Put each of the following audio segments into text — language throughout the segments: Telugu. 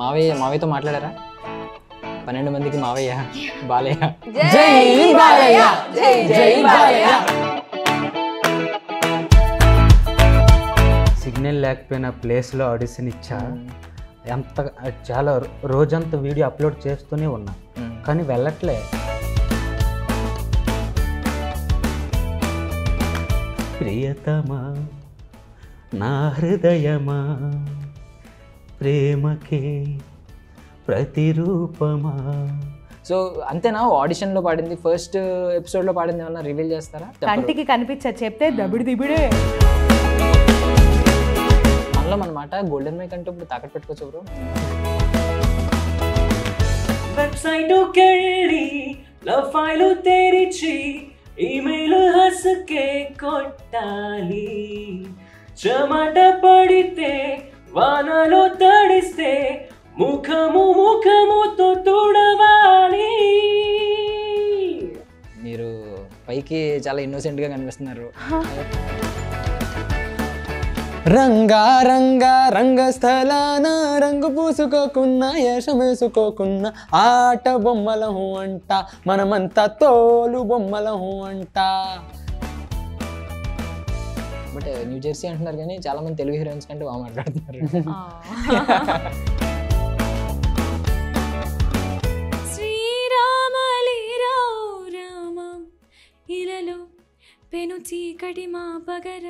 మావయ్యతో మాట్లాడారా? 12 మందికి మావయ్య బాలయ్య. జై బాలయ్య, జై జై బాలయ్య. సిగ్నల్ లేకపోయిన ప్లేస్లో ఆడిషన్ ఇచ్చా. ఎంత చాలా రోజంతా వీడియో అప్లోడ్ చేస్తూనే ఉన్నా, కానీ వెళ్ళట్లే. ప్రియతమా నా హృదయమా ప్రేమకే ప్రతిరూపమా. సో అంతేనా? ఆడిషన్లో పాడింది, ఫస్ట్ ఎపిసోడ్లో పాడింది ఏమన్నా రివీల్ చేస్తారా? కంటికి కనిపించదు, చెప్తే దబిడి దిబిడే. మనలో మనమాట గోల్డెన్ మైక్ అంటే ఇప్పుడు తాకట్టు పెట్టుకోవచ్చు బ్రో. వెబ్సైట్కెళ్ళి లవ్ ఫైల్ తెరిచి ఈమెయిల్ హస్కే కొట్టాలి. చెమట పడితే వానలో తడిస్తే ముఖముతో తుడవాలి. మీరు పైకి చాలా ఇన్నోసెంట్గా కనిపిస్తున్నారు. రంగస్థలాన రంగు పూసుకోకున్నా యశం వేసుకోకున్నా ఆట బొమ్మలహు అంట, మనమంతా తోలు బొమ్మలహు అంట. బట్ న్యూ జెర్సీ అంటున్నారు కానీ చాలా మంది తెలుగు హీరోయిన్స్ కంటే బాగా మాట్లాడుతున్నారు. ఇలలో పెను చీకటి మా పగర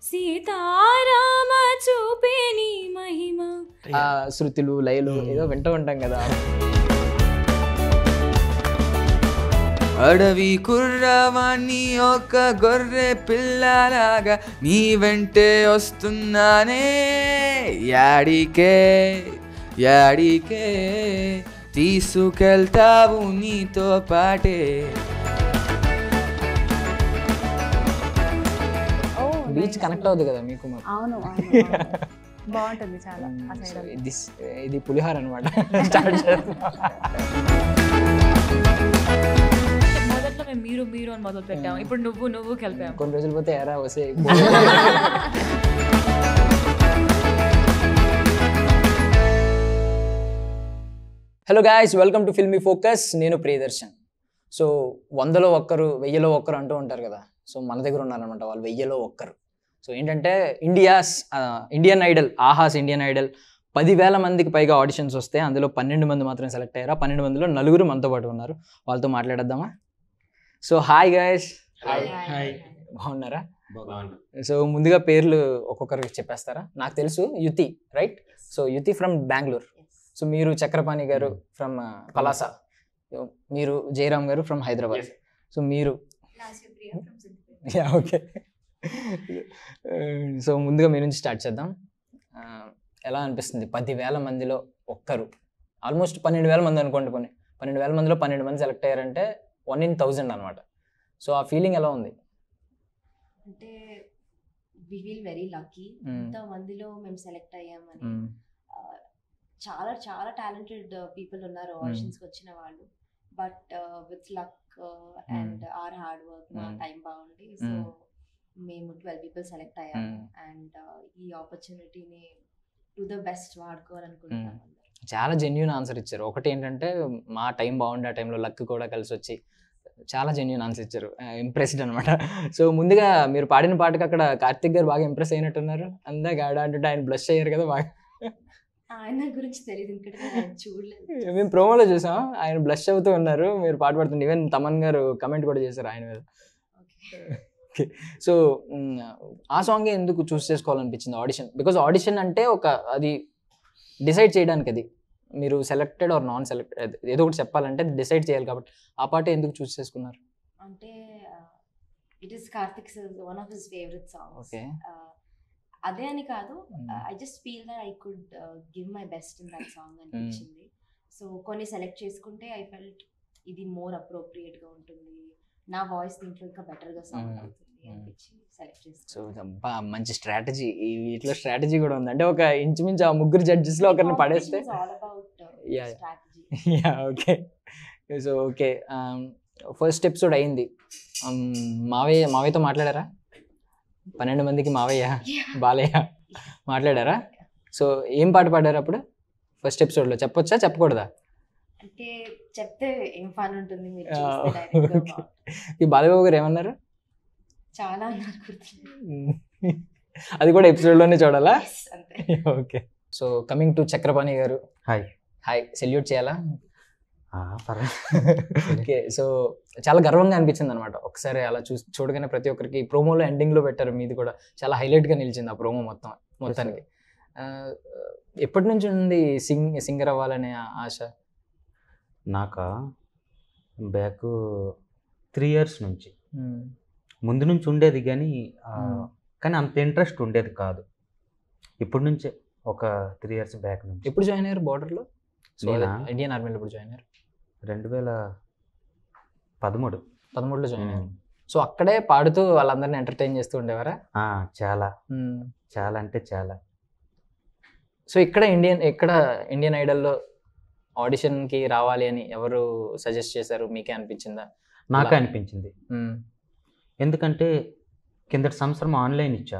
సీతారామ చూపే నీ మహిమ. శృతులు లయలు ఏదో వింటూ ఉంటాం కదా. అడవి కుర్రవాణ్ణి ఒక గొర్రె పిల్లలాగా నీ వెంటే వస్తున్నానే, యాడికే తీసుకెళ్తావు నీతో పాటే. బీచ్ కనెక్ట్ అవుతుంది కదా మీకు? అవును, బాగుంటుంది చాలా. ఇది పులిహార అనమాట. మొదట్లో మేము మీరు అని మొదలు పెట్టాము, ఇప్పుడు నువ్వు కలిపాము. కొన్ని రోజులు పోతే ఎరా వస్తే. Hello guys, welcome to filmy focus. నేను ప్రియదర్శన్. సో 100లో 1 1000లో 1 అంటూ ఉంటారు కదా. సో మన దగ్గర ఉన్నారనమాట వాళ్ళు 1000లో 1. సో ఏంటంటే ఇండియన్ ఐడల్, ఆహాస్ ఇండియన్ ఐడల్ 10,000 మందికి పైగా ఆడిషన్స్ వస్తే అందులో 12 మంది మాత్రం సెలెక్ట్ అయ్యారు. 12 మందిలో 4 మనతో పాటు ఉన్నారు. వాళ్ళతో మాట్లాడేద్దామా? So hi guys. హాయ్. బాగున్నారా? సో ముందుగా పేర్లు ఒక్కొక్కరికి చెప్పేస్తారా? నాకు తెలుసు Yuthi, right? So Yuthi from Bengaluru. So మీరు చక్రపాణి గారు ఫ్రమ్ పలాస. మీరు జయరామ్ గారు ఫ్రమ్ హైదరాబాద్. సో మీరు ఓకే. సో ముందుగా మీ నుంచి స్టార్ట్ చేద్దాం. ఎలా అనిపిస్తుంది 10,000 మందిలో 1? ఆల్మోస్ట్ 12,000 మంది అనుకోండి. 12,000 మందిలో 12 మంది సెలెక్ట్ అయ్యారంటే 1 in 1000 అనమాట. సో ఆ ఫీలింగ్ ఎలా ఉంది? అంటే వి ఫీల్ వెరీ లక్కీ. ఇంత మందిలో మేము సెలెక్ట్ అయ్యామని. చాలా చాలా టాలెంటెడ్ పీపుల్ ఉన్నారు ఆడిషన్స్కి వచ్చిన వాళ్ళు. But with luck and our hard work మా టైం బాగుంది. సో మేము 12 people సెలెక్ట్ అయ్యాము. అండ్ ఈ ఆపర్చునిటీని టు ద బెస్ట్ వాడుకోవాలనుకుంటున్నాను. చాలా జెన్యూన్ ఆన్సర్ ఇచ్చారు. ఒకటి ఏంటంటే మా టైం బాగుండే, ఆ టైంలో లక్ కూడా కలిసి వచ్చి చాలా జెన్యూన్ ఆన్సర్ ఇచ్చారు. ఇంప్రెస్డ్ అనమాట. సో ముందుగా మీరు పాడిన పాటకి అక్కడ కార్తిక్ గారు బాగా ఇంప్రెస్ అయినట్టున్నారు. అందాక అంటే ఆయన బ్లష్ అయ్యారు కదా బాగా. ఆయన గురించి తెలియదు, ఎందుకంటే చూడలేదు. మేము ప్రోమోలో చూసాం, ఆయన బ్లష్ అవుతూ ఉన్నారు మీరు పాట పాడుతుంది. ఈవెన్ తమన్ గారు కమెంట్ కూడా చేశారు ఆయన మీద. ఓకే. సో ఆ సాంగే ఎందుకు చూస్ చేసుకోవాలనిపించింది ఆడిషన్? బికాజ్ ఆడిషన్ అంటే అది డిసైడ్ చేయడానికి, అది మీరు సెలెక్టెడ్ ఆర్ నాన్ సెలెక్టెడ్ ఏదో ఒకటి చెప్పాలంటే డిసైడ్ చేయాలి కాబట్టి ఆ పాట ఎందుకు చూస్ చేసుకున్నారు? అంటే it is Karthik's one of his favourite songs. Okay. అదే అని కాదు, I just feel that I could give my best in that song అనిపించింది. సో కొన్ని సెలెక్ట్ చేసుకుంటే ఐ ఫెల్ట్ ఇది మోర్ అప్రోప్రియేట్ గా ఉంటుంది, నా వాయిస్ దీంట్లో ఇంకా బెటర్ గా సౌండ్ అవుతుంది అనిపించి సెలెక్ట్ చేస్తాను. సో మంచి స్ట్రాటజీ. వీటిలో స్ట్రాటజీ కూడా ఉంది. అంటే ఒక ఇంచుమించు ఆ 3 judges లో ఒకరిని పడేస్తే. Okay. So okay, first episode అయింది. మావయ్యతో మాట్లాడారా? 12 మందికి మావయ్య బాలయ్య మాట్లాడారా? సో ఏం పాట పాడారు అప్పుడు ఫస్ట్ ఎపిసోడ్లో చెప్పొచ్చా చెప్పకూడదా? అంటే చెప్తే ఏం ఫన్ ఉంటుంది, మీరు ఆ, చూస్తే direct గా okay. ఈ బాలబాబు గారు ఏమన్నారు? చాలా నాకు గుర్తుంది. అది కూడా ఎపిసోడ్లోనే చూడాలా? Yes, అంతే. Okay. So coming to Chakrapani గారు, హాయ్. హాయ్. సెల్యూట్ చేయాలా? పర్వాలేదు. ఓకే. సో చాలా గర్వంగా అనిపించింది అనమాట ఒకసారి అలా చూడగానే ప్రతి ఒక్కరికి. ప్రోమోలో ఎండింగ్లో పెట్టారు, మీది కూడా చాలా హైలైట్గా నిలిచింది ఆ ప్రోమో మొత్తానికి. ఎప్పటి నుంచి ఉంది సింగర్ అవ్వాలనే ఆశ? నాకు బ్యాక్ 3 years నుంచి, ముందు నుంచి ఉండేది కానీ కానీ అంత ఇంట్రెస్ట్ ఉండేది కాదు. ఇప్పటి నుంచే ఒక 3 years బ్యాక్ నుంచి. ఎప్పుడు జాయిన్ అయ్యారు బార్డర్లో? నేనా? ఇండియన్ ఆర్మీలో ఎప్పుడు జాయిన్ అయ్యారు? 2013 జాయిన్ అయ్యారు. సో అక్కడే పాడుతూ వాళ్ళందరినీ ఎంటర్టైన్ చేస్తూ ఉండేవారా? చాలా చాలా అంటే చాలా. సో ఇక్కడ ఇండియన్ ఐడల్లో ఆడిషన్కి రావాలి అని ఎవరు సజెస్ట్ చేశారు? మీకే అనిపించిందా? నాకే అనిపించింది. ఎందుకంటే కిందటి సంవత్సరం ఆన్లైన్ ఇచ్చా,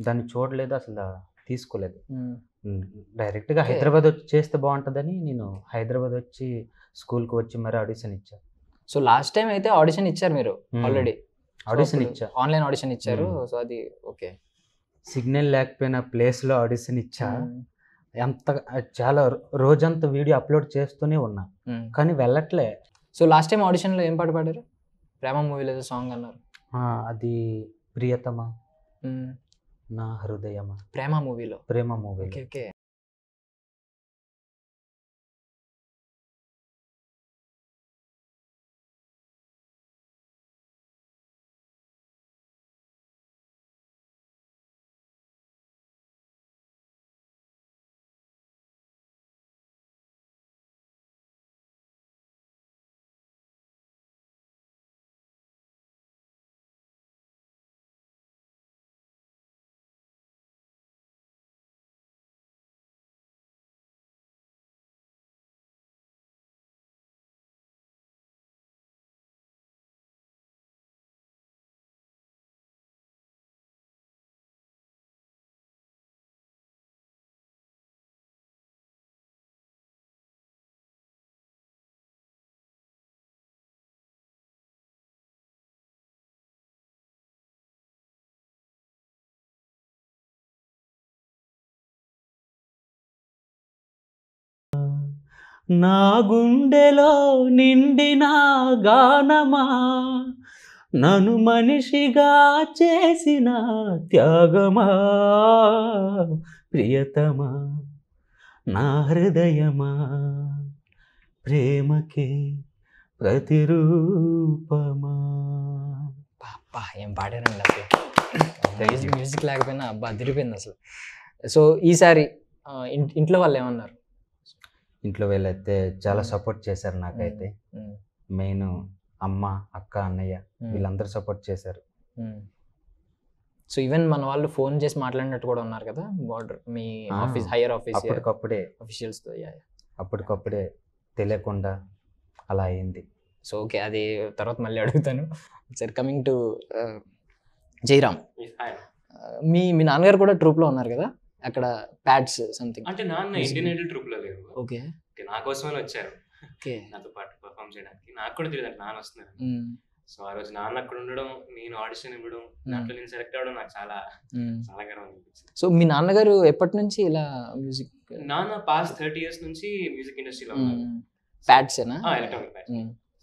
దాన్ని చూడలేదు, అసలు తీసుకోలేదు. డైరెక్ట్గా హైదరాబాద్ వచ్చి చేస్తే బాగుంటుందని నేను హైదరాబాద్ వచ్చి స్కూల్కి వచ్చి మరి ఆడిషన్ ఇచ్చా. సో లాస్ట్ టైం అయితే ఆడిషన్ ఇచ్చారు మీరు ఆల్రెడీ? ఆడిషన్ ఇచ్చా, ఆన్లైన్ ఆడిషన్ ఇచ్చారు. సో అది ఓకే. సిగ్నల్ లేకపోయిన ప్లేస్లో ఆడిషన్ ఇచ్చా. ఎంత చాలా రోజంతా వీడియో అప్లోడ్ చేస్తూనే ఉన్నా కానీ వెళ్ళట్లే. సో లాస్ట్ టైం ఆడిషన్లో ఏం పాట పాడారు? ప్రేమ మూవీలో ఏదో సాంగ్ అన్నారు. అది ప్రియతమా నా హృదయమా, ప్రేమ మూవీలో. ప్రేమ మూవీ. Okay okay. నా గుండెలో నిండిన గానమా, నన్ను మనిషిగా చేసిన త్యాగమా, ప్రియతమా నా హృదయమా, ప్రేమకే ప్రతిరూపమా. అబ్బా ఏం పాడారండి అసలు. మ్యూజిక్ లేకపోయినా అబ్బా అదిరిపోయింది అసలు. సో ఈసారి ఇంట్లో వాళ్ళు ఏమన్నారు? ఇంట్లో వెళ్ళైతే చాలా సపోర్ట్ చేశారు నాకైతే. మెయిన్ అమ్మ, అక్క, అన్నయ్య వీళ్ళందరూ సపోర్ట్ చేశారు. సో ఈవెన్ మన వాళ్ళు ఫోన్ చేసి మాట్లాడినట్టు కూడా ఉన్నారు కదా బార్డర్ మీ ఆఫీస్, హైయర్ ఆఫీస్ అప్పటికప్పుడే ఆఫీషియల్స్తో. అప్పటికప్పుడే తెలియకుండా అలా అయింది. సో ఓకే, అది తర్వాత మళ్ళీ అడుగుతాను. సరే కమింగ్ టు జైరామ్, మీ నాన్నగారు కూడా ట్రూప్లో ఉన్నారు కదా అక్కడ, ప్యాడ్స్ సంథింగ్. అంటే నాన్న ఇండియన్ ఐడల్ ట్రూప్ లో లేరు. ఓకే, నా కోసమని వచ్చారు ఓకే, నాతో పాటు పర్ఫామ్ చేయడానికి. నాకు కూడా తెలియదు నాన్న వస్తున్నారు. సో ఆ రోజు నాన్న అక్కడ ఉండడం, నేను ఆడిషన్ ఇవ్వడం, దాంట్లో నేను సెలెక్ట్ అవ్వడం నాకు చాలా చాలా గర్వం అనిపించింది. సో మీ నాన్నగారు ఎప్పటి నుంచి ఇలా మ్యూజిక్? నాన్న పాస్ట్ 30 years నుంచి మ్యూజిక్ ఇండస్ట్రీలో ఉన్నారు. ప్యాడ్స్ ఏనా? Electronic pods.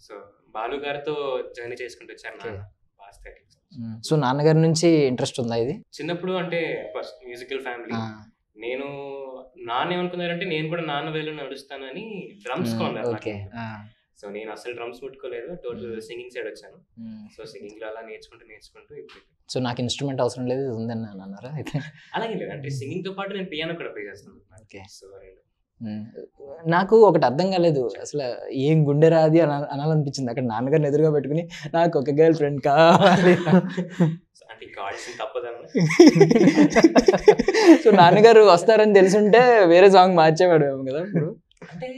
సో బాలు గారితో జర్నీ చేసుకుంటూ వచ్చారు నాన్న పాస్ట్ 30 years. సో నాన్నగారి నుంచి ఇంట్రెస్ట్ ఉందా ఇది? చిన్నప్పుడు అంటే ఫస్ట్ మ్యూజికల్ ఫ్యామిలీ. నేను నాన్న ఏమనుకున్నారంటే నేను కూడా నాన్న వేలో నడుస్తానని డ్రమ్స్ కొన్నారు. సో నేను అసలు డ్రమ్స్ ముట్టుకోలేదు, టోటల్ సింగింగ్ సైడ్ వచ్చాను. సో సింగింగ్ లో అలా నేర్చుకుంటూ ఇప్పుడు. సో నాకు ఇన్స్ట్రుమెంట్ అవసరం లేదు, ఇది ఉందని అన్నారా అయితే? అలాగే లేదు, అంటే సింగింగ్ తో పాటు నేను పియానో కూడా ప్లే చేస్తాను. ఓకే. సో నాకు ఒకటి అర్థం కాలేదు అసలు, ఏం గుండె రాది అనాలనిపించింది అక్కడ నాన్నగారిని ఎదురుగా పెట్టుకుని నాకు ఒక గర్ల్ ఫ్రెండ్ కావాలి అంటే ఇంకా ఆడిషన్ తప్పదన్న. సో నాన్నగారు వస్తారని తెలుసుంటే వేరే సాంగ్ మార్చేవాడు కదా ఇప్పుడు. అంటే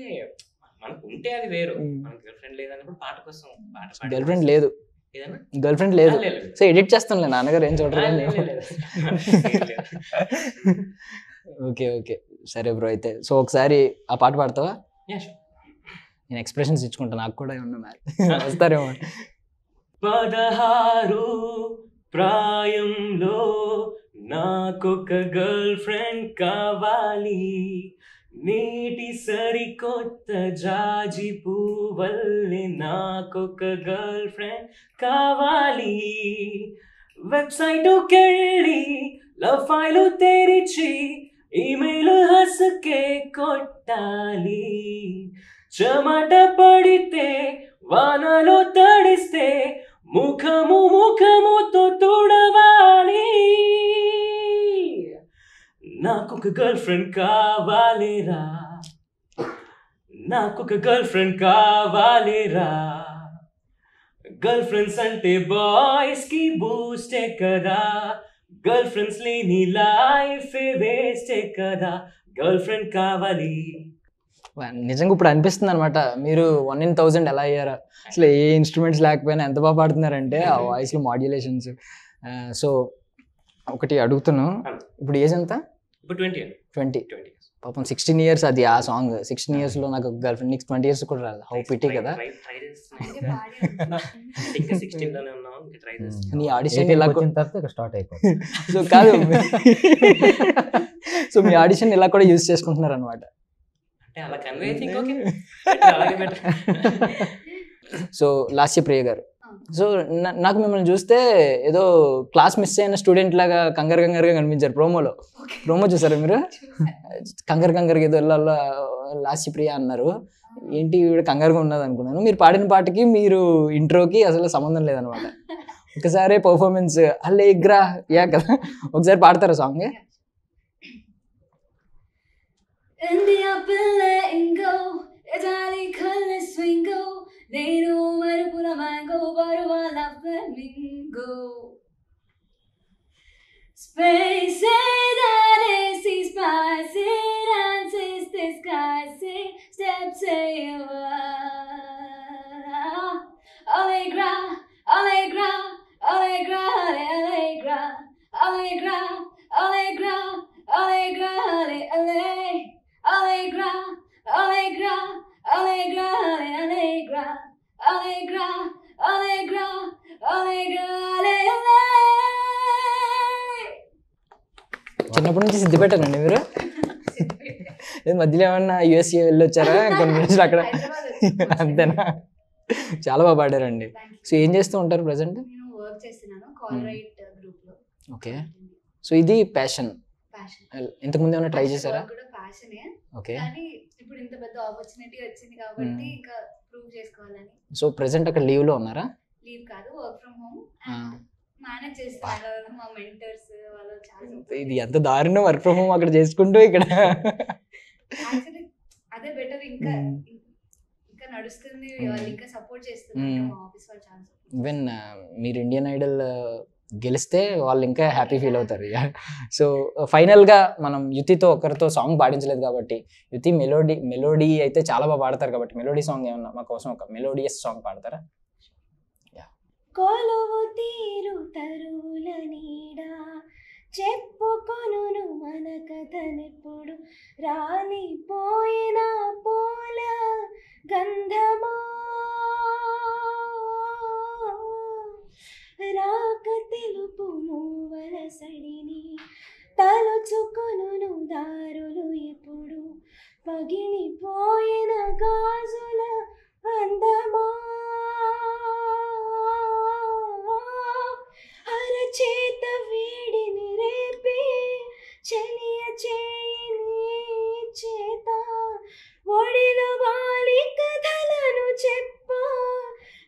మనకు ఉంటే అది వేరు, మనకు గర్ల్ ఫ్రెండ్ లేదన్నప్పుడు పాట కోసం గర్ల్ ఫ్రెండ్ లేదు, గర్ల్ ఫ్రెండ్ లేదు. సో ఎడిట్ చేస్తానులే, నాన్నగారు ఏం చూడలేదు. Okay okay. సరే బ్రో అయితే సో ఒకసారి ఆ పాట పాడతావా? Yeah, sure. నేను ఎక్స్ప్రెషన్స్ ఇచ్చుకుంటా, నాకు కూడా ఏమన్నా మ్యారేజ్ వస్తారేమో. 16 ప్రాయంలో నాకొక గర్ల్ ఫ్రెండ్ కావాలి, నేటి సరికొత్త జాజి పువ్వల్లే నాకొక గర్ల్ ఫ్రెండ్ కావాలి. వెబ్సైటుకెళ్ళి లవ్ ఫైలు తెరిచి ఈమెయిల్ హస్కే కొట్టాలి, చెమట పడితే వానలో తడిస్తే ముఖముతో తుడవాలి. నాకొక గర్ల్ ఫ్రెండ్ కావాలిరా, నాకొక గర్ల్ ఫ్రెండ్ కావాలిరా. గర్ల్ ఫ్రెండ్స్ అంటే బాయ్స్ కి బూస్టే కదా, గర్ల్ ఫ్రెండ్స్ లేని లైఫ్ వేస్టే కదా, గర్ల్ ఫ్రెండ్ కావాలి. నిజంగా ఇప్పుడు అనిపిస్తుంది అనమాట, మీరు 1 in 1000 ఎలా అయ్యారా, అసలు ఏ ఇన్స్ట్రుమెంట్స్ లేకపోయినా ఎంత బాగా పాడుతున్నారంటే ఆ వాయిస్లో మాడ్యులేషన్స్. సో ఒకటి అడుగుతున్నాను, ఇప్పుడు ఏజ్ ఎంత? ఇప్పుడు 20. 20. పాపం 16 years అది ఆ సాంగ్. 16 years లో నాకు గర్ల్ ఫ్రెండ్, నీకు 20 years కూడా రాదు. హౌ పిటీ కదా. నీ ఆడిషన్ ఇలా స్టార్ట్ అయిపోయింది. సో కాదు, సో మీ ఆడిషన్ ఇలా కూడా యూజ్ చేసుకుంటున్నారు అనమాట. సో లాస్య ప్రియ గారు, సో నాకు మిమ్మల్ని చూస్తే ఏదో క్లాస్ మిస్ అయిన స్టూడెంట్ లాగా కంగారుగా కనిపించారు ప్రోమోలో. ప్రోమో చూసారా మీరు? కంగారుగా ఏదో లాస్య ప్రియ అన్నారు, ఏంటి ఈవిడ కంగారుగా ఉన్నది అనుకున్నాను. మీరు పాడిన పాటకి మీరు ఇంట్రోకి అసలు సంబంధం లేదనమాట. ఒకసారి పర్ఫార్మెన్స్ అల్లేగ్రా యా కదా, ఒకసారి పాడతారా song? India been letting go, Italy color swing go, Nenu marupula mango, baruvala flamingo. Space that is spicy, dances the sky, say steps Allegra, Allegra, Allegra, Allegra, Allegra, Allegra, Allegra, Allegra, Allegra, Allegra, Allegra, Allegra, Allegra, Allegra, Allegra. చిన్నప్పటి నుంచి సిద్ధిపేటారండి మీరు? మధ్యలో ఏమన్నా యూఎస్ఏ వెళ్ళొచ్చారా కొన్ని రోజులు అక్కడ? అంతేనా? చాలా బాగా పాడారండి. సో ఏం చేస్తూ ఉంటారు ప్రెసెంట్? నేను వర్క్ చేస్తున్నాను కాల్ రైట్ గ్రూప్ లో. ఓకే, సో ఇది ప్యాషన్. ఇంతకు ముందు ఏమైనా ట్రై చేశారా? కూడా ప్యాషనే, ఓకే. కానీ ఇప్పుడు ఇంత పెద్ద ఆపర్చునిటీ వచ్చింది కాబట్టి ఇంకా ప్రూవ్ చేసుకోవాలని. సో ప్రెసెంట్ అక్కడ లీవ్ లో ఉన్నారా? లీవ్ కాదు, వర్క్ ఫ్రమ్ హోమ్ మేనేజ్ చేస్తున్నారు మా మెంటర్స్ వాళ్ళు. చాలా ఇది ఎంత దారుణం, వర్క్ ఫ్రమ్ హోమ్ అక్కడ చేసుకుంటూ ఇక్కడ. యాక్చువల్లీ అదే బెటర్, ఇంకా ఇంకా నడుస్తుంది, వాళ్ళు ఇంకా సపోర్ట్ చేస్తున్నారు మా ఆఫీస్ వాళ్ళు చాలా. ఈవెన్ మీరు ఇండియన్ ఐడల్ గెలిస్తే వాళ్ళు ఇంకా హ్యాపీ ఫీల్ అవుతారు. సో ఫైనల్గా మనం యుతితో ఒకరితో సాంగ్ పాడించలేదు కాబట్టి, యుతి మెలోడీ అయితే చాలా బాగా పాడతారు కాబట్టి మెలోడీ సాంగ్ ఏమన్నా మా కోసం ఒక మెలోడియస్ సాంగ్ పాడతారా? కొలువు తీరు తరువుల నీడా చెప్పుకొను మన కథనెప్పుడు, రాలిపోయిన పూల గంధమా రాక తెలుపు మూవల సడిని, తలుచుకొను దారులు ఎప్పుడు, పగిలిపోయిన గాజుల అందమా అరచేత వేడిని రేపి చెలియ చేయిని చేత, ఒడిలో వాలి కథలను చెప్ప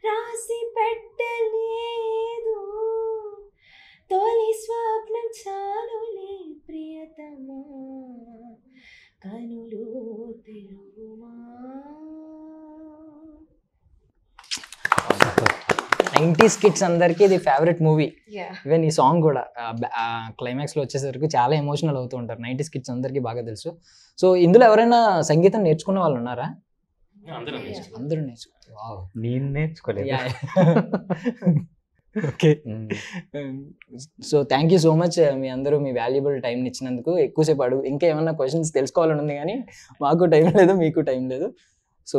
రాసి పెట్టలేదు, తొలి స్వప్నం చాలులే ప్రియతమా కనులు తెరువుమా. 90s కిడ్స్ అందరికీ ఇది ఫేవరెట్ మూవీ. ఈవెన్ ఈ సాంగ్ కూడా క్లైమాక్స్లో వచ్చేసరికి చాలా ఎమోషనల్ అవుతూ ఉంటారు. 90s కిడ్స్ అందరికీ బాగా తెలుసు. సో ఇందులో ఎవరైనా సంగీతం నేర్చుకున్న వాళ్ళు ఉన్నారా? అందరూ నేర్చుకున్నారు. నేను నేర్చుకోలేదు. Okay. So thank you so much మీ అందరూ మీ వాల్యుబుల్ టైంని ఇచ్చినందుకు. ఎక్కువసేపు అడుగు ఇంకా ఏమన్నా క్వశ్చన్స్ తెలుసుకోవాలని ఉంది కానీ మాకు టైం లేదు, మీకు టైం లేదు. సో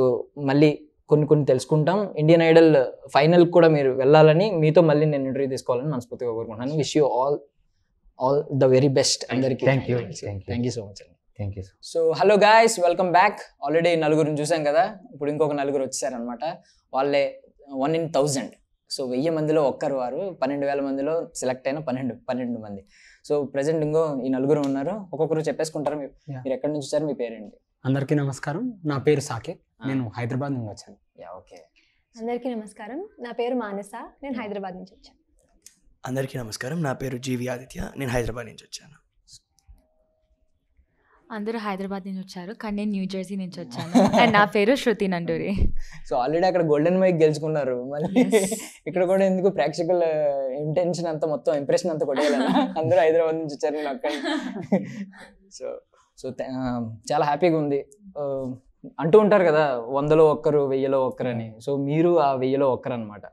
మళ్ళీ కొన్ని తెలుసుకుంటాం. ఇండియన్ ఐడల్ ఫైనల్ కూడా మీరు వెళ్ళాలని, మీతో మళ్ళీ నేను ఇంటర్వ్యూ తీసుకోవాలని మనస్ఫూర్తిగా కోరుకుంటున్నాను. Wish you all the very best అందరికీ. థ్యాంక్ యూ సో మచ్ అండి. Thank you. So hello guys, welcome back. Already నలుగురిని చూసాం కదా, ఇప్పుడు ఇంకొక నలుగురు వచ్చేసారనమాట. వాళ్ళే 1 in 1000. సో 1000 మందిలో ఒక్కరు వారు, 12,000 మందిలో సెలెక్ట్ అయిన 12 మంది. సో ప్రజెంట్ ఇంకో ఈ నలుగురు ఉన్నారు. ఒక్కొక్కరు చెప్పేసుకుంటారు మీరు ఎక్కడి నుంచి వచ్చారు, మీ పేరేంటి? అందరికీ నమస్కారం, నా పేరు సాకేత్, నేను హైదరాబాద్ నుంచి వచ్చాను. ఓకే. అందరికీ నమస్కారం, నా పేరు మానస, నేను హైదరాబాద్ నుంచి వచ్చాను. అందరికీ నమస్కారం, నా పేరు జీవి ఆదిత్య, నేను హైదరాబాద్ నుంచి వచ్చాను. అందరూ హైదరాబాద్ నుంచి వచ్చారు, కానీ నేను న్యూ జెర్సీ నుంచి వచ్చాను. అండ్ నా పేరు శృతి నండూరి. సో ఆల్రెడీ అక్కడ గోల్డెన్ మైక్ గెలుచుకున్నారు, మళ్ళీ ఇక్కడ కూడా ఎందుకు ప్రేక్షకుల ఇంటెన్షన్ అంతా మొత్తం ఇంప్రెషన్ అంతా కొట్టేయాలి. అందరూ హైదరాబాద్ నుంచి వచ్చారు నేను అక్కడ. సో చాలా హ్యాపీగా ఉంది. అంటూ ఉంటారు కదా 100లో ఒక్కరు 1000లో ఒక్కరు అని. సో మీరు ఆ 1000లో ఒక్కరు అనమాట.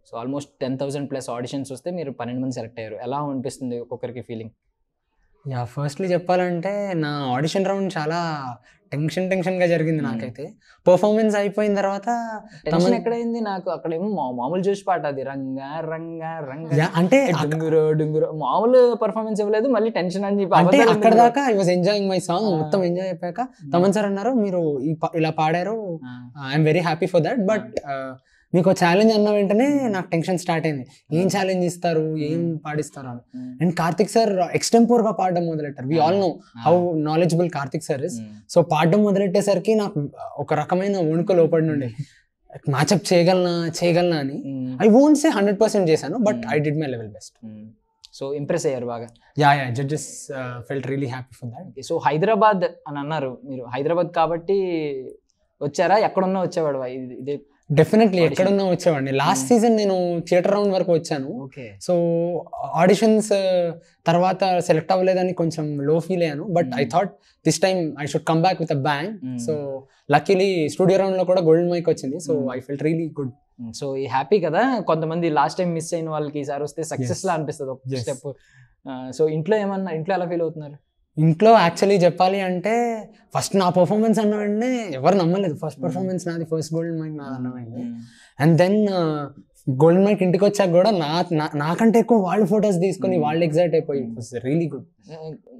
సో ఆల్మోస్ట్ 10,000+ ఆడిషన్స్ వస్తే మీరు 12 మంది సెలెక్ట్ అయ్యారు. ఎలా అనిపిస్తుంది ఒక్కొక్కరికి ఫీలింగ్? యా, ఫస్ట్లీ చెప్పాలంటే నా ఆడిషన్ రౌండ్ చాలా టెన్షన్గా జరిగింది నాకైతే. పర్ఫార్మెన్స్ అయిపోయిన తర్వాత టెన్షన్ ఎక్కడైంది నాకు, అక్కడేమో మామూలు చూసి పాట అది రంగా రంగా రంగా అంటే డుంగురో మామూలు పర్ఫార్మెన్స్ ఇవ్వలేదు, మళ్ళీ టెన్షన్ అని చెప్పి అంటే అక్కడ దాకా I was enjoying my song. మొత్తం ఎంజాయ్ అయిపోయాక తమన్ సార్ అన్నారు, మీరు ఇలా పాడారు, I'm very happy for that, but మీకు ఛాలెంజ్ అన్న వెంటనే నాకు టెన్షన్ స్టార్ట్ అయింది. ఏం ఛాలెంజ్ ఇస్తారు, ఏం పాడిస్తారు అని. అండ్ కార్తిక్ సార్ ఎక్స్టెంపోర్ గా పాడడం మొదలెట్టారు. We all know how knowledgeable Karthik sir is. So పాడడం మొదలెట్టేసరికి నాకు ఒక రకమైన వణుకు లోపడి నుండి మ్యాచ్అప్ చేయగలనా అని. ఐ వోంట్ సే 100% చేశాను, but I did my level best. So impress అయ్యారు బాగా. Yeah judges felt really happy for that. So Hyderabad అని అన్నారు మీరు, హైదరాబాద్ కాబట్టి వచ్చారా, ఎక్కడున్నా వచ్చేవాడు ఇదే? డెఫినెట్లీ ఎక్కడున్నా వచ్చేవాడిని. లాస్ట్ సీజన్ నేను థియేటర్ రౌండ్ వరకు వచ్చాను. సో ఆడిషన్స్ తర్వాత సెలెక్ట్ అవ్వలేదని కొంచెం లో ఫీల్ అయ్యాను, but I thought this time I should come back with a bang. So luckily studio round లో కూడా గోల్డెన్ మైక్ వచ్చింది. So I felt really good. So ఈ హ్యాపీ కదా. కొంతమంది లాస్ట్ టైం మిస్ అయిన వాళ్ళకి ఈసారి వస్తే సక్సెస్ లా అనిపిస్తుంది ఒక స్టెప్. సో ఇంట్లో ఎలా ఫీల్ అవుతున్నారు? ఇంట్లో యాక్చువల్లీ చెప్పాలి అంటే ఫస్ట్ నా పర్ఫార్మెన్స్ అన్న వెంటనే ఎవరు నమ్మలేదు. ఫస్ట్ పర్ఫార్మెన్స్ నాది, ఫస్ట్ గోల్డెన్ మైక్ నాది అన్న వెంటనే. అండ్ దెన్ గోల్డెన్ మైక్ ఇంటికి వచ్చాక కూడా నాకంటే ఎక్కువ వాళ్ళు ఫొటోస్ తీసుకొని వాళ్ళు ఎక్సైట్ అయిపోయి ఇట్ వాస్ రియలీ గుడ్.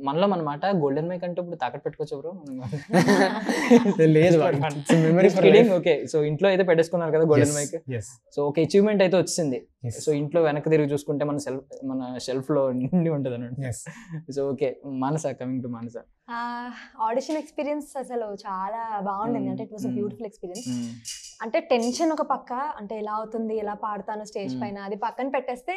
మనలో అనమాట గోల్డెన్ మైక్ అంటే ఇప్పుడు తాకట్టు పెట్టుకోవచ్చు బ్రో? లేదు, memory for life. Okay. So ఇంట్లో అయితే పెట్టేసుకున్నారు కదా గోల్డెన్ మైక్. సో ఒక అచీవ్మెంట్ అయితే వచ్చింది. సో ఇంట్లో వెనక్కి తిరిగి చూసుకుంటే మన షెల్ఫ్ లో నిండి ఉంటుంది అన్నట్టు. So okay, Manasa, coming to Manasa. Audition experience అసలు చాలా బాగుండింది. అంటే ఇట్ వాస్ బ్యూటిఫుల్ ఎక్స్పీరియన్స్. అంటే టెన్షన్ ఒక పక్క, అంటే ఎలా అవుతుంది, ఎలా పాడతాను స్టేజ్ పైన, అది పక్కన పెట్టేస్తే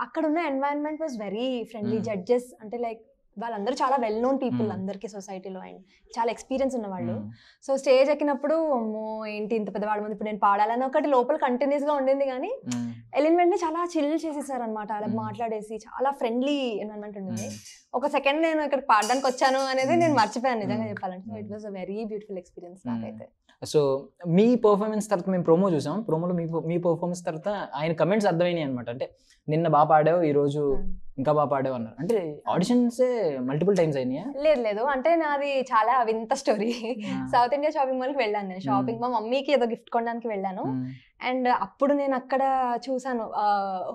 అక్కడ ఉన్న environment was very friendly. Judges అంటే లైక్ వాళ్ళందరూ చాలా వెల్ నోన్ పీపుల్ అందరికీ సొసైటీలో, అండ్ చాలా ఎక్స్పీరియన్స్ ఉన్నవాళ్ళు. సో స్టేజ్ ఎక్కినప్పుడు అమ్మో ఏంటి ఇంత పెద్దవాళ్ళ ముందు ఇప్పుడు నేను పాడాలని ఒకటి లోపల కంటిన్యూస్ గా ఉండింది, కానీ వెళ్ళిన వెంటనే చాలా చిల్ చేసేసారు అనమాట. అలా మాట్లాడేసి చాలా ఫ్రెండ్లీ ఎన్వైరన్మెంట్ ఉండింది. ఒక సెకండ్ నేను ఇక్కడ పాడడానికి వచ్చాను అనేది నేను మర్చిపోయాను నిజంగా చెప్పాలంటే. So it was a very beautiful experience నాకైతే. సో మీ పర్ఫార్మెన్స్ తర్వాత మేము ప్రోమో చూసాం. ప్రోమోలో మీ పర్ఫార్మెన్స్ తర్వాత ఆయన కమెంట్స్ అర్థమైనాయి అనమాట. అంటే నిన్న బాగా పాడావు, ఈ రోజు ఇంకా బాగా పాడావు అన్నారు. అంటే ఆడిషన్స్ మల్టిపుల్ టైమ్స్ అయినాయా? లేదు, అంటే నాది చాలా వింత స్టోరీ. సౌత్ ఇండియా షాపింగ్ మాల్కి వెళ్ళాను నేను. షాపింగ్ మా మమ్మీకి ఏదో గిఫ్ట్ కొనడానికి వెళ్ళాను. అండ్ అప్పుడు నేను అక్కడ చూసాను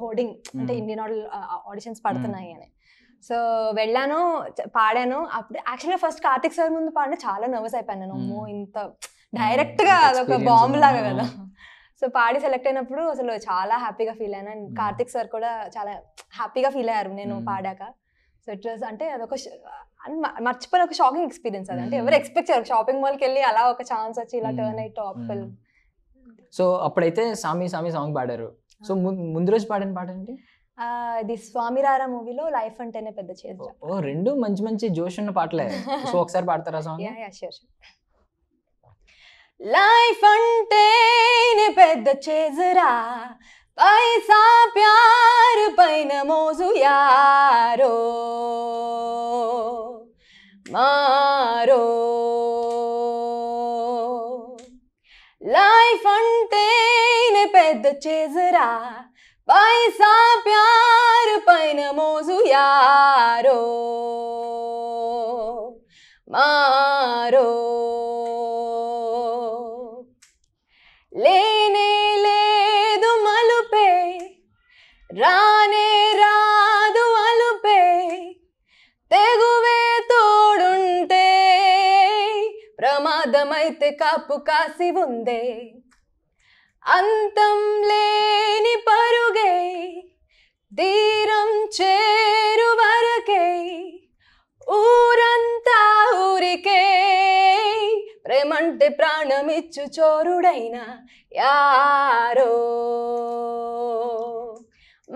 హోర్డింగ్, అంటే ఇండియన్ ఆడిషన్స్ పడుతున్నాయి అని. సో వెళ్ళాను, పాడాను. అప్పుడు యాక్చువల్గా ఫస్ట్ కార్తిక్ సార్ ముందు పాడిన చాలా నర్వస్ అయిపోయాను నేను. అమ్మో ఇంత డైరెక్ట్ గా అదొక బాంబు లాగా కదా. సో పాడి సెలెక్ట్ అయినప్పుడు అసలు చాలా హ్యాపీగా ఫీల్ అయ్యాను. అండ్ కార్తిక్ సార్ కూడా చాలా హ్యాపీగా ఫీల్ అయ్యారు నేను పాడాక. సో ఇట్ వాజ్ అంటే అదొక మర్చిపోయిన ఒక షాకింగ్ ఎక్స్పీరియన్స్ అది. అంటే ఎవరు ఎక్స్పెక్ట్ చేయరు షాపింగ్ మాల్కి వెళ్ళి అలా ఒక ఛాన్స్ వచ్చి ఇలా టర్న్ అయ్యి టాప్. సో అప్పుడైతే సామి సాంగ్ పాడారు. సో ముందు రోజు పాడిన పాట ఏంటి? ఇది స్వామిరారా మూవీలో లైఫ్ అంటేనే పెద్ద చేజ్. రెండు మంచి జోష్ ఉన్న పాటలే. సో ఒకసారి పాడతారా సాంగ్? లైఫ్ అంటేనే పెద్ద చేజరా, పైసా ప్యార్ పైన మోజు యారో మారో. లైఫ్ అంటేనే పెద్ద చేజరా, పైసా ప్యార్ పైన మోజు యారో మారో లేనే లేదు మలుపే రానే రాదు అలుపే తెగువే తోడుంటే ప్రమాదమైతే కాపు కాసి ఉందే అంతం లేని పరుగే తీరం చేరు వరకే ఊరంతా ఊరికే ప్రేమంటే ప్రాణమిచ్చు చోరుడైన యారో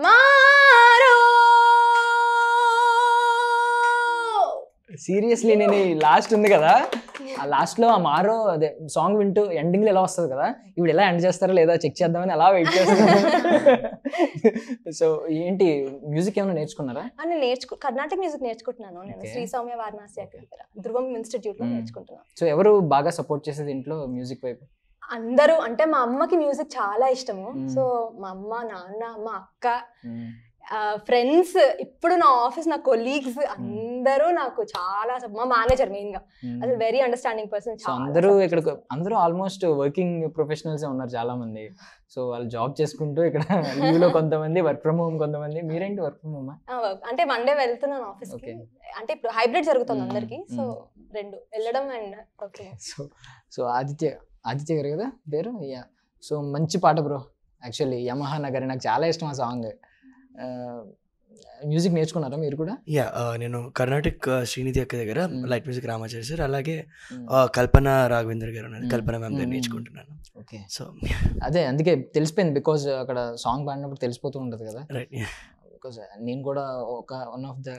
మారో. సీరియస్లీ నేను ఈ లాస్ట్ ఉంది కదా, ఆ లాస్ట్లో ఆ మారో అదే సాంగ్ వింటూ ఎండింగ్లో ఎలా వస్తుంది కదా, ఇప్పుడు ఎలా ఎండ్ చేస్తారో లేదా చెక్ చేద్దామని అలా వెయిట్ చేస్తాను. సో ఏంటి మ్యూజిక్ ఏమైనా నేర్చుకున్నారా? నేను కర్ణాటక మ్యూజిక్ నేర్చుకుంటున్నాను. నేను శ్రీ సౌమ్య వారణాసి ధ్రువం ఇన్స్టిట్యూట్ లో నేర్చుకుంటున్నాను. సో ఎవరు బాగా సపోర్ట్ చేసేది ఇంట్లో మ్యూజిక్ వైపు? అందరూ, అంటే మా అమ్మకి మ్యూజిక్ చాలా ఇష్టము. సో మా అమ్మ, నాన్న, మా అక్క, ఫ్రెండ్స్, ఇప్పుడు నా ఆఫీస్, నా కొలీగ్స్ అందరూ నాకు చాలా, మా మేనేజర్ మెయిన్ గా అసలు వెరీ అండర్స్టాండింగ్ పర్సన్. అందరూ ఇక్కడ అందరూ ఆల్మోస్ట్ వర్కింగ్ ప్రొఫెషనల్స్ ఉన్నారు చాలా మంది. సో వాళ్ళు జాబ్ చేసుకుంటూ ఇక్కడ లీవ్ లో కొంతమంది, వర్క్ ఫ్రమ్ హోమ్ కొంతమంది. మీరేంటి వర్క్ ఫ్రమ్ హోమ్? అంటే వన్ డే వెళ్తున్నాను ఆఫీస్ కి. అంటే ఇప్పుడు హైబ్రిడ్ జరుగుతుంది అందరికి. సో రెండు వెళ్ళడం అండ్ సో ఆదిత్య గారు కదా పేరు? యా. సో మంచి పాట బ్రో. యాక్చువల్లీ యమహా నగర్ నాకు చాలా ఇష్టం ఆ సాంగ్. మ్యూజిక్ నేర్చుకున్నారా మీరు కూడా? యా, నేను కర్ణాటక శ్రీనిధి అక్క దగ్గర లైట్ మ్యూజిక్ రామాచార్య సార్, అలాగే కల్పన రాఘవేంద్ర గారు ఉన్నారు, కల్పన మ్యామ్ దగ్గర నేర్చుకుంటున్నాను. ఓకే. సో అదే అందుకే తెలిసిపోయింది, బికాజ్ అక్కడ సాంగ్ పాడినప్పుడు తెలిసిపోతూ ఉంటుంది కదా. రైట్. బికాజ్ నేను కూడా ఒక వన్ ఆఫ్ ద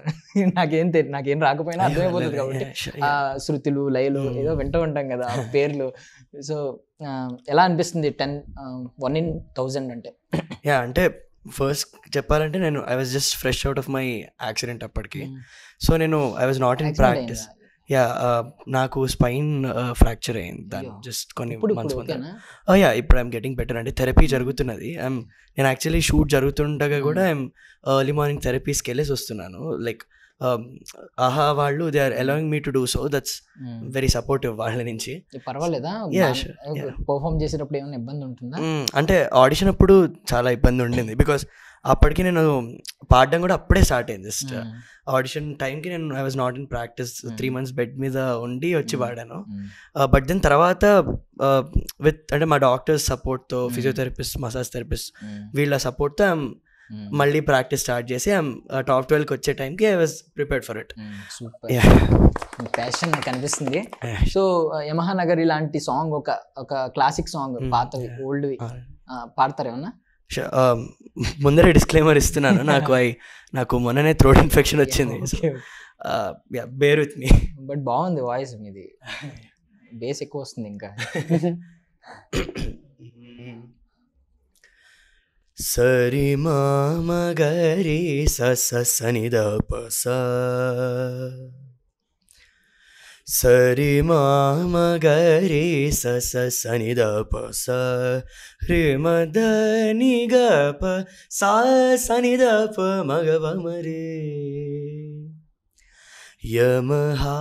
నాకేం రాకపోయినా అర్థమైపోతుంది కాబట్టి ఆ శృతులు, లయలు ఏదో వింటూ ఉంటాం కదా ఆ పేర్లు. సో ఎలా అనిపిస్తుంది 1 in 1000 అంటే? యా, అంటే ఫస్ట్ చెప్పాలంటే నేను I was just fresh out of my accident అప్పటికి. సో నేను I was not in practice. Yeah, నాకు స్పైన్ ఫ్రాక్చర్ అయింది దాని జస్ట్ కొన్ని మంత్స్ ముందు. యా, ఇప్పుడు ఐఎమ్ గెటింగ్ బెటర్. అంటే థెరపీ జరుగుతున్నది. నేను యాక్చువల్లీ షూట్ జరుగుతుండగా కూడా ఐఎమ్ ఎర్లీ మార్నింగ్ థెరపీస్కి వెళ్ళేసి వస్తున్నాను. లైక్ ఆహా వాళ్ళు they are allowing me to do so. That's very supportive వాళ్ళ నుంచి. పర్వాలేదా పర్ఫామ్ చేసేటప్పుడు ఏమైనా ఇబ్బంది ఉంటుందా? అంటే ఆడిషన్ అప్పుడు చాలా ఇబ్బంది ఉండింది, బికాస్ అప్పటికి నేను పాడడం కూడా అప్పుడే స్టార్ట్ అయింది. జస్ట్ ఆడిషన్ టైంకి నేను I was not in practice. 3 months bed మీద ఉండి వచ్చి పాడాను. బట్ దెన్ తర్వాత అంటే మా డాక్టర్స్ సపోర్ట్తో, ఫిజియోథెరపిస్ట్, మసాజ్ థెరపిస్ట్ వీళ్ళ సపోర్ట్తో మళ్ళీ ప్రాక్టీస్ స్టార్ట్ చేసి టాప్ 12కి వచ్చే టైంకి I was prepared for it. Passion నాకు అనిపిస్తుంది. సో యమహా నగర్ ఇలాంటి సాంగ్ ఒక క్లాసిక్ సాంగ్, పాతవి ఓల్డ్వి పాడతారు ఏమన్నా? ముందరే డిస్క్లైమర్ ఇస్తున్నాను, నాకు మొన్ననే థ్రోట్ ఇన్ఫెక్షన్ వచ్చింది. Bear with me. బట్ బాగుంది వాయిస్ మీది, బేస్ ఎక్కువ వస్తుంది ఇంకా. సరి మామ గరి సని ద ప స, సరి మామ గరి సని ద ప స, రి మ ద ని గ ప సా సని ద ప మగ వ మ రే. యమహా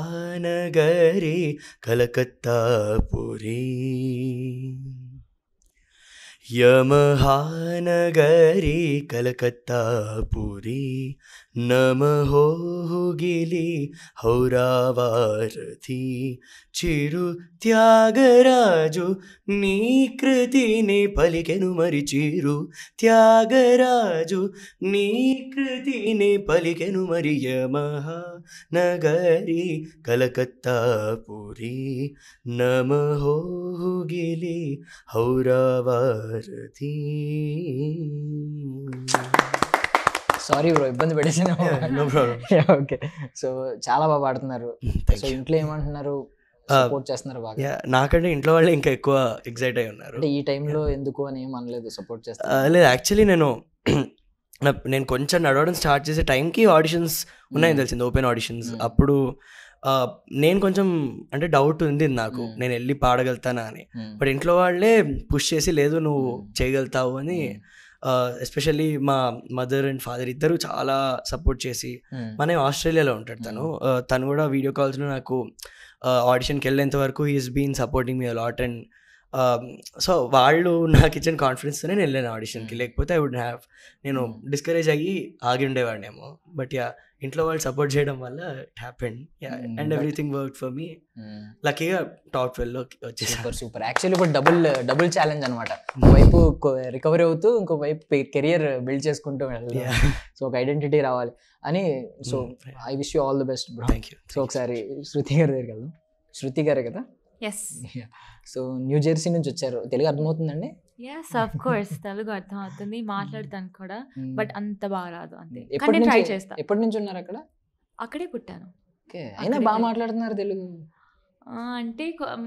నగరి కలకత్తా పురి, యమహా నగరి కలకత్తా పురి, నమః గిలి హౌరావారథి, చిరు త్యాగరాజు నీ కృతిని పలికెను మరి, చిరు త్యాగరాజు నీ కృతిని పలికెను మరి. యమహా నగరి కలకత్తా పురి, నమః గిలి హౌరావారథి. సారీ బ్రో, ఇబ్బంది పెట్టేసాను. No problem. ఓకే. సో చాలా బాగా పాడుతున్నారు. సో ఇంట్లో ఏమంటున్నారు? సపోర్ట్ చేస్తున్నారు బాగా? నాకంటే ఇంట్లో వాళ్ళు ఇంకా ఎక్కువ ఎక్సైట్ అయి ఉన్నారు. అంటే ఈ టైంలో ఎందుకు అని ఏం అనలేదు, సపోర్ట్ చేస్తారు? లేదు, యాక్చువల్లీ నేను కొంచెం నడవడం స్టార్ట్ చేసే టైంకి ఆడిషన్స్ ఉన్నాయని తెలిసింది, ఓపెన్ ఆడిషన్స్. అప్పుడు నేను కొంచెం అంటే డౌట్ ఉంది నాకు, నేను వెళ్ళి పాడగలుగుతానా అని. బట్ ఇంట్లో వాళ్ళే పుష్ చేసి లేదు నువ్వు చేయగలుగుతావు అని ఎస్పెషల్లీ మా మదర్ అండ్ ఫాదర్ ఇద్దరు చాలా సపోర్ట్ చేసి, మన ఆస్ట్రేలియాలో ఉంటాడు తను కూడా వీడియో కాల్స్లో నాకు ఆడిషన్కి వెళ్ళేంత వరకు he's been supporting me a lot. And so వాళ్ళు నాకు ఇచ్చిన కాన్ఫిడెన్స్తోనే నేను వెళ్ళాను ఆడిషన్కి, లేకపోతే ఐ వుడ్ హ్యావ్ నేను డిస్కరేజ్ అయ్యి ఆగి ఉండేవాడినేమో. బట్ యా, ఇంట్లో వాళ్ళు సపోర్ట్ చేయడం వల్ల it happened and everything work for me. లక్కీగా టాప్ 12లో వచ్చేసాను. సూపర్. యాక్చువల్లీ ఇప్పుడు డబుల్ ఛాలెంజ్ అనమాట. ఒకవైపు రికవరీ అవుతూ ఇంకోవైపు కెరియర్ బిల్డ్ చేసుకుంటూ వెళ్ళాలి. సో ఒక ఐడెంటిటీ రావాలి అని. So I wish you all the best bro. Thank you. So ఒకసారి శృతి గారి దగ్గరికి వెళ్దాం. శృతి గారే కదా? ఎస్. సో న్యూ జెర్సీ నుంచి వచ్చారు. తెలుగు అర్థమవుతుందండి? ఎస్ ఆఫ్ కోర్స్, తెలుగు అర్థం అవుతుంది, మాట్లాడతాను కూడా, బట్ అంత బాగా రాదు అంతే. ట్రై చేస్తా. ఎప్పటి నుంచి ఉన్నారు అక్కడ? అక్కడే పుట్టాను. అయినా బాగా మాట్లాడుతున్నారు తెలుగు. అంటే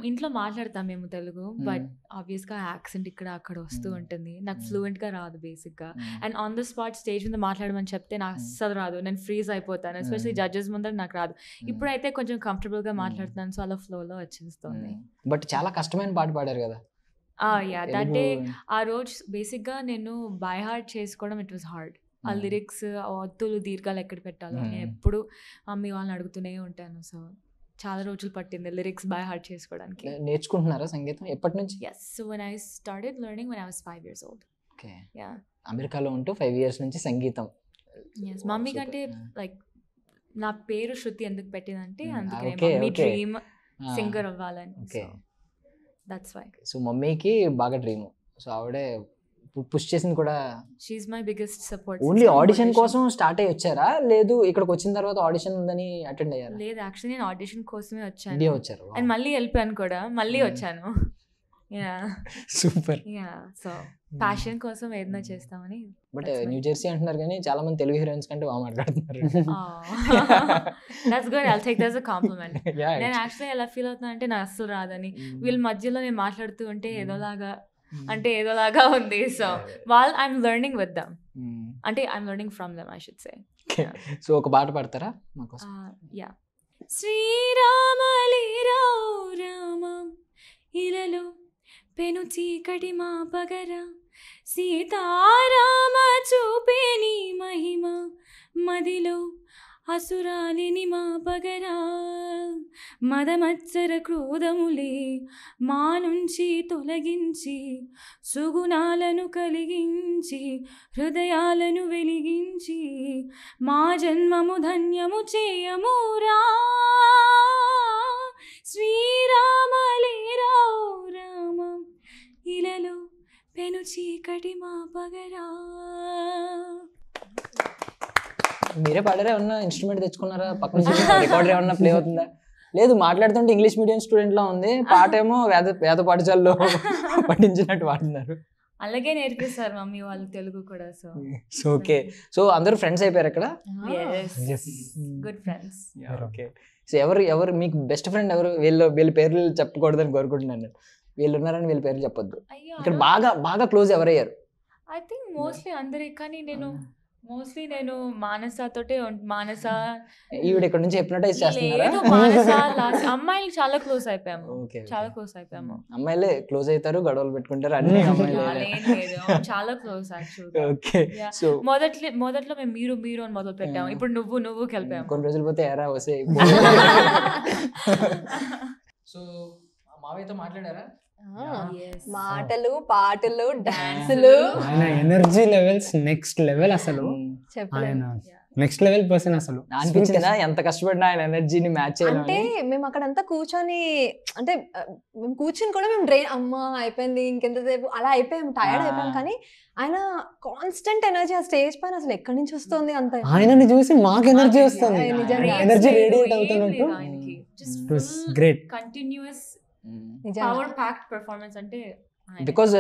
ఇంట్లో మాట్లాడతాం మేము తెలుగు, బట్ ఆబ్వియస్గా యాక్సెంట్ ఇక్కడ అక్కడ వస్తూ ఉంటుంది. నాకు ఫ్లూయెంట్గా రాదు బేసిక్గా. And on the spot stage మీద మాట్లాడమని చెప్తే నాకు అస్సలు రాదు, నేను ఫ్రీజ్ అయిపోతాను, ఎస్పెషల్లీ జడ్జెస్ ముందర నాకు రాదు. ఇప్పుడైతే కొంచెం కంఫర్టబుల్గా మాట్లాడుతున్నాను, సో అలా ఫ్లోలో వచ్చేస్తుంది. బట్ చాలా కష్టమైన పాట పాడారు కదా? యా, దట్ డే ఆ రోజు బేసిక్గా నేను బై హార్ట్ చేసుకోవడం ఇట్ వాజ్ హార్డ్. ఆ లిరిక్స్, ఒత్తులు, దీర్ఘాలు ఎక్కడ పెట్టాలో నేను ఎప్పుడు మమ్మీ వాళ్ళని అడుగుతూనే ఉంటాను. సో చాలా రోజులు పట్టింది లిరిక్స్ బై హార్ట్ చేసుకోవడానికి. నేర్చుకుంటున్నారా సంగీతం ఎప్పటి నుంచి? Yes. So when I started learning when I was 5 years old. Okay. Yeah, అమెరికాలో ఉంటూ 5 years నుంచి సంగీతం. ఎస్. మమ్మీ కంటే లైక్ నా పేరు శృతి ఎందుకు పెట్టిందంటే అందుకే మమ్మీ డ్రీమ్ సింగర్ అవ్వాలని. So that's why. సో మమ్మీకి బాగా డ్రీమ్. సో ఆవిడే పుష్ చేసింది కూడా. She is my biggest support. Only audition కోసం స్టార్ట్ అయ్యి వచ్చారా, లేదు ఇక్కడికి వచ్చిన తర్వాత ఆడిషన్ ఉందని అటెండ్ అయ్యారా? లేదు, యాక్చువల్లీ నేను ఆడిషన్ కోసమే వచ్చాను. ఇండియా వచ్చారు అండ్ మళ్ళీ వెళ్ళిపోయాను కూడా, మళ్ళీ వచ్చాను. Yeah, super. Yeah, so passion కోసం ఏదైనా చేస్తామని. బట్ న్యూ జెర్సీ అంటున్నారు కానీ చాలా మంది తెలుగు హీరోయిన్స్ కంటే బాగా మాట్లాడుతున్నారు. That's good, I'll take that as a compliment. నేను యాక్చువల్లీ ఎలా ఫీల్ అవుతున్నా అంటే నాకు అస్సలు రాదని, వీళ్ళ మధ్యలో నేను మాట్లాడుతూ ఉంటే ఏదోలాగా ఉంది. సో వాళ్ళు ఐఎమ్ లెర్నింగ్ విత్ దమ్, అంటే I'm learning from them, I should say. So ఒక పాట పాడతారా మాకోసం? యా. శ్రీరామలీరా రామ ఇలలో పెను చీకటి మా పగర, సీతారామ చూపే నీ మహిమ మదిలో అసురాలిని మా పగరా, మదమత్సర క్రోధములే మా నుంచి తొలగించి, సుగుణాలను కలిగించి హృదయాలను వెలిగించి, మా జన్మము ధన్యము చేయమురా. శ్రీరామలేరా రామ ఇలలో పెను చీకటి మా పగరా. మీరే పాడారా? ఏమన్నా ఇన్స్ట్రుమెంట్ తెచ్చుకున్నారా? పక్కన రికార్డర్ ఏమన్నా ప్లే అవుతుందా? లేదు, మాట్లాడుతుంటే ఇంగ్లీష్ మీడియం స్టూడెంట్ లా ఉంది, పాట ఏమో వేద పాఠశాలలో పఠించినట్టు పాడుతున్నారు. అలాగే నేర్పిస్తారు మమ్మీ వాళ్ళు తెలుగు కూడా. So okay. సో అందరూ ఫ్రెండ్స్ అయిపోయారు అక్కడ? Good friends. ఓకే. సో ఎవరు మీకు బెస్ట్ ఫ్రెండ్ ఎవరు? వీళ్ళ పేర్లు చెప్పకూడదని కోరుకుంటున్నాను. వీళ్ళు ఉన్నారని వీళ్ళ పేర్లు చెప్పొద్దు. ఇక్కడ బాగా క్లోజ్ ఎవరయ్యారు? ఐ థింక్ మోస్ట్లీ అందరి, కానీ నేను మానసతోటే మానస ఈవిడ ఇక్కడ నుంచి హిప్నటైజ్ చేస్తున్నారా? మానస లాస్ట్ అమ్మాయిలు చాలా క్లోజ్ అయిపోయాము. అమ్మాయిలే క్లోజ్ అవుతారు, గొడవలు పెట్టుకుంటారు, అన్ని అమ్మాయిలే. చాలా క్లోజ్ యాక్చువల్గా. మొదట్లో మేము మీరు అని మొదలు పెట్టాము, ఇప్పుడు నువ్వు కలిపాము. కొన్ని రోజులు పోతే ఎరా వసే. సో మావయ్యతో మాట్లాడారా? మాటలు, పాటలు, డాన్సులు, ఎనర్జీ లెవెల్స్ నెక్స్ట్ లెవెల్. అసలు నెక్స్ట్ లెవెల్ పర్సన్. అసలు అనిపించిందా ఎంత కష్టపడినా ఆయన ఎనర్జీని మ్యాచ్ చేయాలి? అంటే మేము అక్కడంతా కూర్చొని, అంటే మేము కూర్చొని కూడా మేము డ్రైన్, అమ్మా అయిపోయింది ఇంకెంతసేపు అలా అయిపోయాం, టైర్డ్ అయిపోయాం. కానీ ఆయన కాన్స్టెంట్ ఎనర్జీ ఆ స్టేజ్ పైన అసలు ఎక్కడి నుంచి వస్తుంది? అంత ఆయనని చూసి మాకు ఎనర్జీ వస్తుంది, ఎనర్జీ రేడియేట్ అవుతున్నట్టు. Great continuous power packed performance. అంటే బికాజ్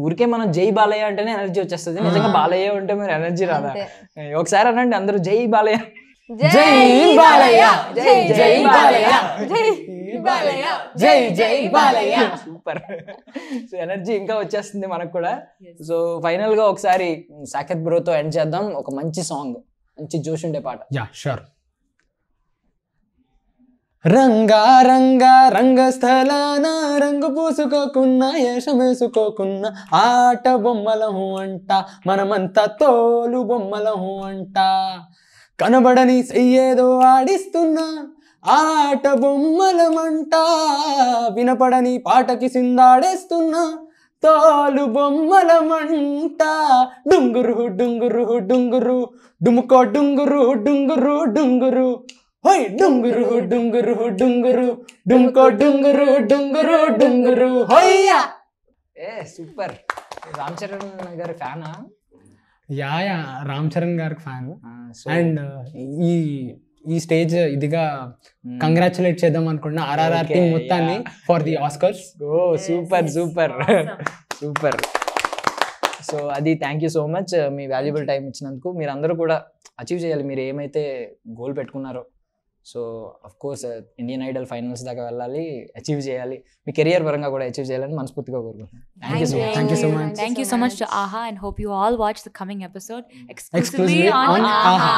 ఊరికే మనం జై బాలయ్య అంటేనే ఎనర్జీ వచ్చేస్తుంది. నిజంగా బాలయ్య ఉంటే మరి ఎనర్జీ రాదా? ఒకసారి అనండి అందరూ, జై బాలయ్య, జై బాలయ్య, జై జై బాలయ్య, జై బాలయ్య, జై జై బాలయ్య. సూపర్. సో ఎనర్జీ ఇంకా వచ్చేస్తుంది మనకు కూడా. సో ఫైనల్ గా ఒకసారి సాకేత్ బ్రోతో ఎండ్ చేద్దాం. ఒక మంచి సాంగ్, మంచి జోష్ ఉండే పాట. Yeah sure. రంగారంగా రంగస్థలాన రంగు పూసుకోకున్నా వేషమేసుకోకున్నా ఆట బొమ్మలము అంట మనమంతా తోలు బొమ్మలము అంట కనబడని చెయ్యేదో ఆడిస్తున్నా ఆట బొమ్మలమంట వినపడని పాటకి సిందాడేస్తున్నా తోలు బొమ్మలమంట డుంగురు డుంగురు డుంగురు డుముకో డుంగురు డుంగురు డుంగురు హోయ్ డుంగురు డుంగురు డుంగురు డుముకో డుంగురు డుంగురు డుంగురు హోయ్యా. సూపర్. రామ్ చరణ్ గారి ఫ్యానా? యా రామ్ చరణ్ గారికి ఫ్యాన్. అండ్ ఈ స్టేజ్ ఇదిగా కంగ్రాచులేట్ చేద్దాం అనుకున్నా RRR టీమ్ మొత్తాన్ని ఫర్ ది ఆస్కర్స్. ఓ సూపర్ సూపర్ సూపర్. సో అది థ్యాంక్ యూ సో మచ్ మీ వాల్యుబుల్ టైం ఇచ్చినందుకు. మీరు అందరూ కూడా అచీవ్ చేయాలి మీరు ఏమైతే గోల్ పెట్టుకున్నారో. So of course Indian Idol finals దాకా వెళ్ళాలి, అచీవ్ చేయాలి, మీ కెరియర్ పరంగా కూడా అచీవ్ చేయాలని మనస్ఫూర్తిగా కోరుకుంటున్నాను. Thank you so much. Thank you so much. Thank you so much to AHA and hope you all watch the coming episode Exclusively exclusively on on AHA.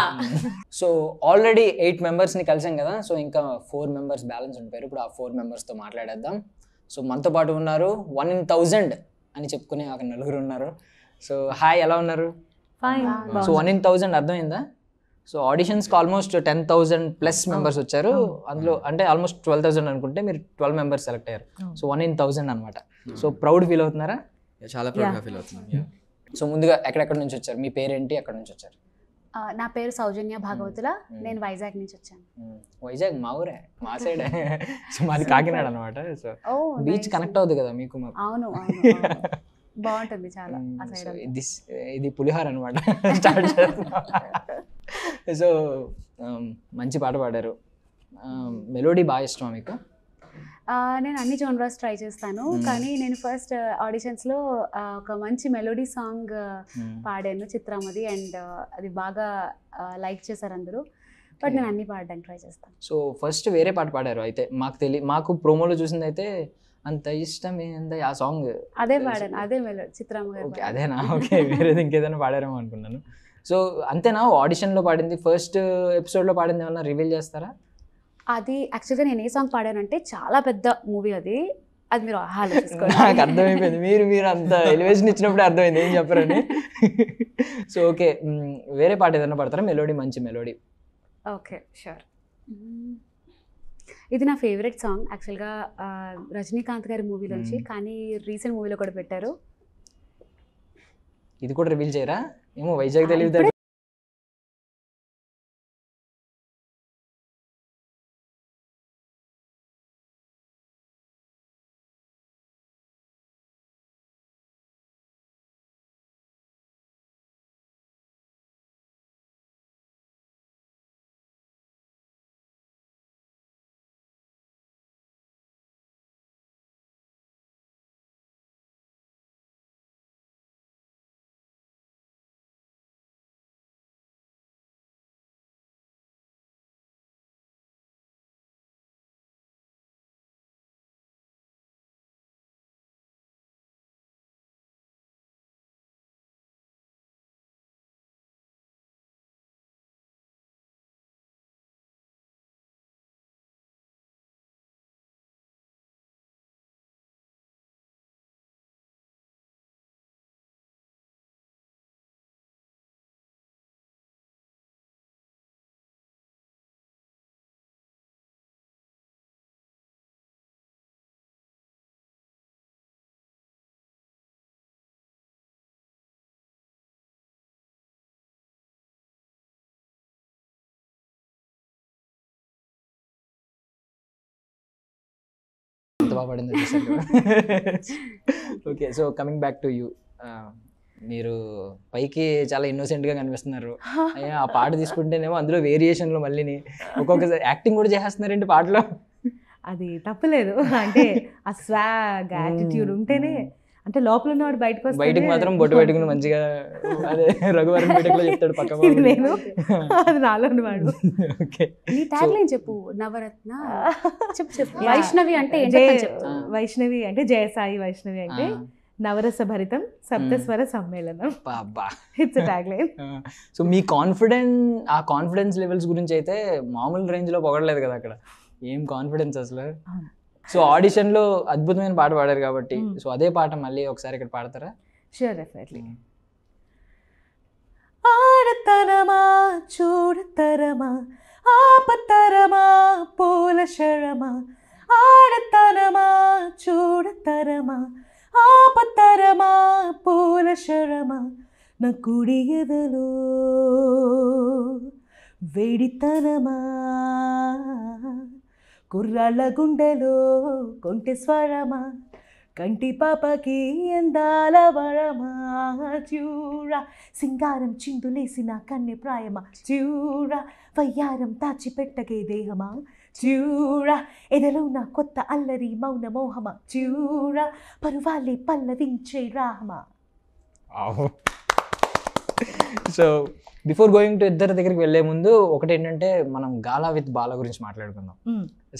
So already 8 మెంబర్స్ని కలిసాం కదా, సో ఇంకా 4 మెంబర్స్ బ్యాలెన్స్ ఉంటారు. ఇప్పుడు ఆ 4 మెంబర్స్తో మాట్లాడేద్దాం. సో మనతో పాటు ఉన్నారు 1 in 1000 అని చెప్పుకునే ఒక నలుగురు ఉన్నారు. సో హాయ్, ఎలా ఉన్నారు? సో 1 in 1000 అర్థమైందా? సో ఆడిషన్స్కి ఆల్మోస్ట్ 10,000 ప్లస్ మెంబర్స్ వచ్చారు. అందులో అంటే ఆల్మోస్ట్ 12,000 అనుకుంటే మీరు 12 మెంబర్స్ సెలెక్ట్ అయ్యారు. సో 1 in 1000 అనమాట. సో ప్రౌడ్ ఫీల్ అవుతున్నారా? చాలా ప్రౌడ్గా ఫీల్ అవుతున్నాం. సో ముందుగా ఎక్కడెక్కడ నుంచి వచ్చారు, మీ పేరేంటి, ఎక్కడ నుంచి వచ్చారు? నా పేరు సౌజన్య భాగవతుల, నేను వైజాగ్ నుంచి వచ్చాను. వైజాగ్ మా ఊరే, మా సైడే. సో మాది కాకినాడ అనమాట. సో బీచ్ కనెక్ట్ అవుతుంది కదా మీకు మాకు. అవును బాగుంటుంది చాలా ఆ సైడ్. ఇది పులిహార అనమాట. స్టార్ట్ చేస్తున్నాం. సో మంచి పాట పాడారు. మెలోడీ బాగా ఇష్టమా మీకు? నేను అన్ని జోనర్స్ ట్రై చేస్తాను, కానీ నేను ఫస్ట్ ఆడిషన్స్లో ఒక మంచి మెలోడీ సాంగ్ పాడాను, చిత్రామది, అండ్ అది బాగా లైక్ చేశారు అందరూ. బట్ నేను అన్ని పాడడానికి ట్రై చేస్తాను. సో ఫస్ట్ వేరే పాట పాడారు అయితే, మాకు ప్రోమోలో చూసింది అయితే అంత ఇష్టమే ఆ సాంగ్ అదే పాడాను, అదే మెలోడీ చిత్రామ గారు. ఓకే అదేనా? ఓకే, వేరేది ఇంకేదైనా పాడారేమో అనుకున్నాను. సో అంతేనా ఆడిషన్లో పాడింది? ఫస్ట్ ఎపిసోడ్లో పాడింది ఏమన్నా రివీల్ చేస్తారా? అది యాక్చువల్గా నేను ఏ సాంగ్ పాడానంటే చాలా పెద్ద మూవీ అది మీరు ఆలోచించుకోండి. నాకు అర్థమైపోయింది, మీరు అంత ఎలివేషన్ ఇచ్చినప్పుడే అర్థమైంది ఏం చెప్పరని. సో ఓకే, వేరే పాట ఏదైనా పాడతారా? మెలోడీ, మంచి మెలోడీ. Okay sure. ఇది నా ఫేవరెట్ సాంగ్ యాక్చువల్గా రజనీకాంత్ గారి మూవీలోంచి, కానీ రీసెంట్ మూవీలో కూడా పెట్టారు. ఇది కూడా రివీల్ చేయరా? ఏమో వైజాగ్ తెలియదు. Okay, so coming back to you, మీరు పైకి చాలా ఇన్నోసెంట్గా కనిపిస్తున్నారు. ఆ పాట తీసుకుంటేనేమో అందులో వేరియేషన్లో మళ్ళీ ఒక్కొక్కసారి యాక్టింగ్ కూడా చేస్తున్నారండి పాటలో. అది తప్పలేదు, అంటే ఆ స్వాగ్ యాటిట్యూడ్ ఉంటేనే, అంటే లోపల ఉన్నవాడు బయటకు మాత్రం బొట్టు పెట్టుకుని మంచిగా అదే రఘువరన్ బీటెక్లో చెప్తాడు పక్క నేను, అది నాలో ఉన్నవాడు. నీ ట్యాగ్ లైన్ చెప్పు. నవరత్న చెప్పు. వైష్ణవి అంటే వైష్ణవి అంటే జయసాయి, వైష్ణవి అంటే నవరస భరితం సప్తస్వర సమ్మేళనం. It's tag line. సో మీ ఆ కాన్ఫిడెన్స్ లెవెల్స్ గురించి అయితే మామూలు రేంజ్ లో పొగడలేదు కదా అక్కడ. ఏం కాన్ఫిడెన్స్ అసలు. సో ఆడిషన్లో అద్భుతమైన పాట పాడారు కాబట్టి సో అదే పాట మళ్ళీ ఒకసారి ఇక్కడ పాడతారా? Sure, definitely. ఆడతరమా చూడతరమా ఆపతరమా పూల శరమా, ఆడతరమా చూడతరమా ఆపతరమా పూల శరమా, నా కుడి ఎదలో వేడితనమా, కుర్రాళ్ళ గుండెలో కొంటె స్వరమా, కంటి పాపకి ఎందాల వరమా, చూరా సింగారం చిందులేసిన కన్నె ప్రాయమా, చూరా వయ్యారం దాచిపెట్టగే దేహమా, చూరా ఎదలో నా కొత్త అల్లరి మౌన మోహమా, చూరా పరువాలే పల్లవించే రాహమా. సో బిఫోర్ గోయింగ్ టు ఇద్దరి దగ్గరికి వెళ్ళే ముందు ఒకటి ఏంటంటే మనం గాలా విత్ బాలా గురించి మాట్లాడుకుందాం.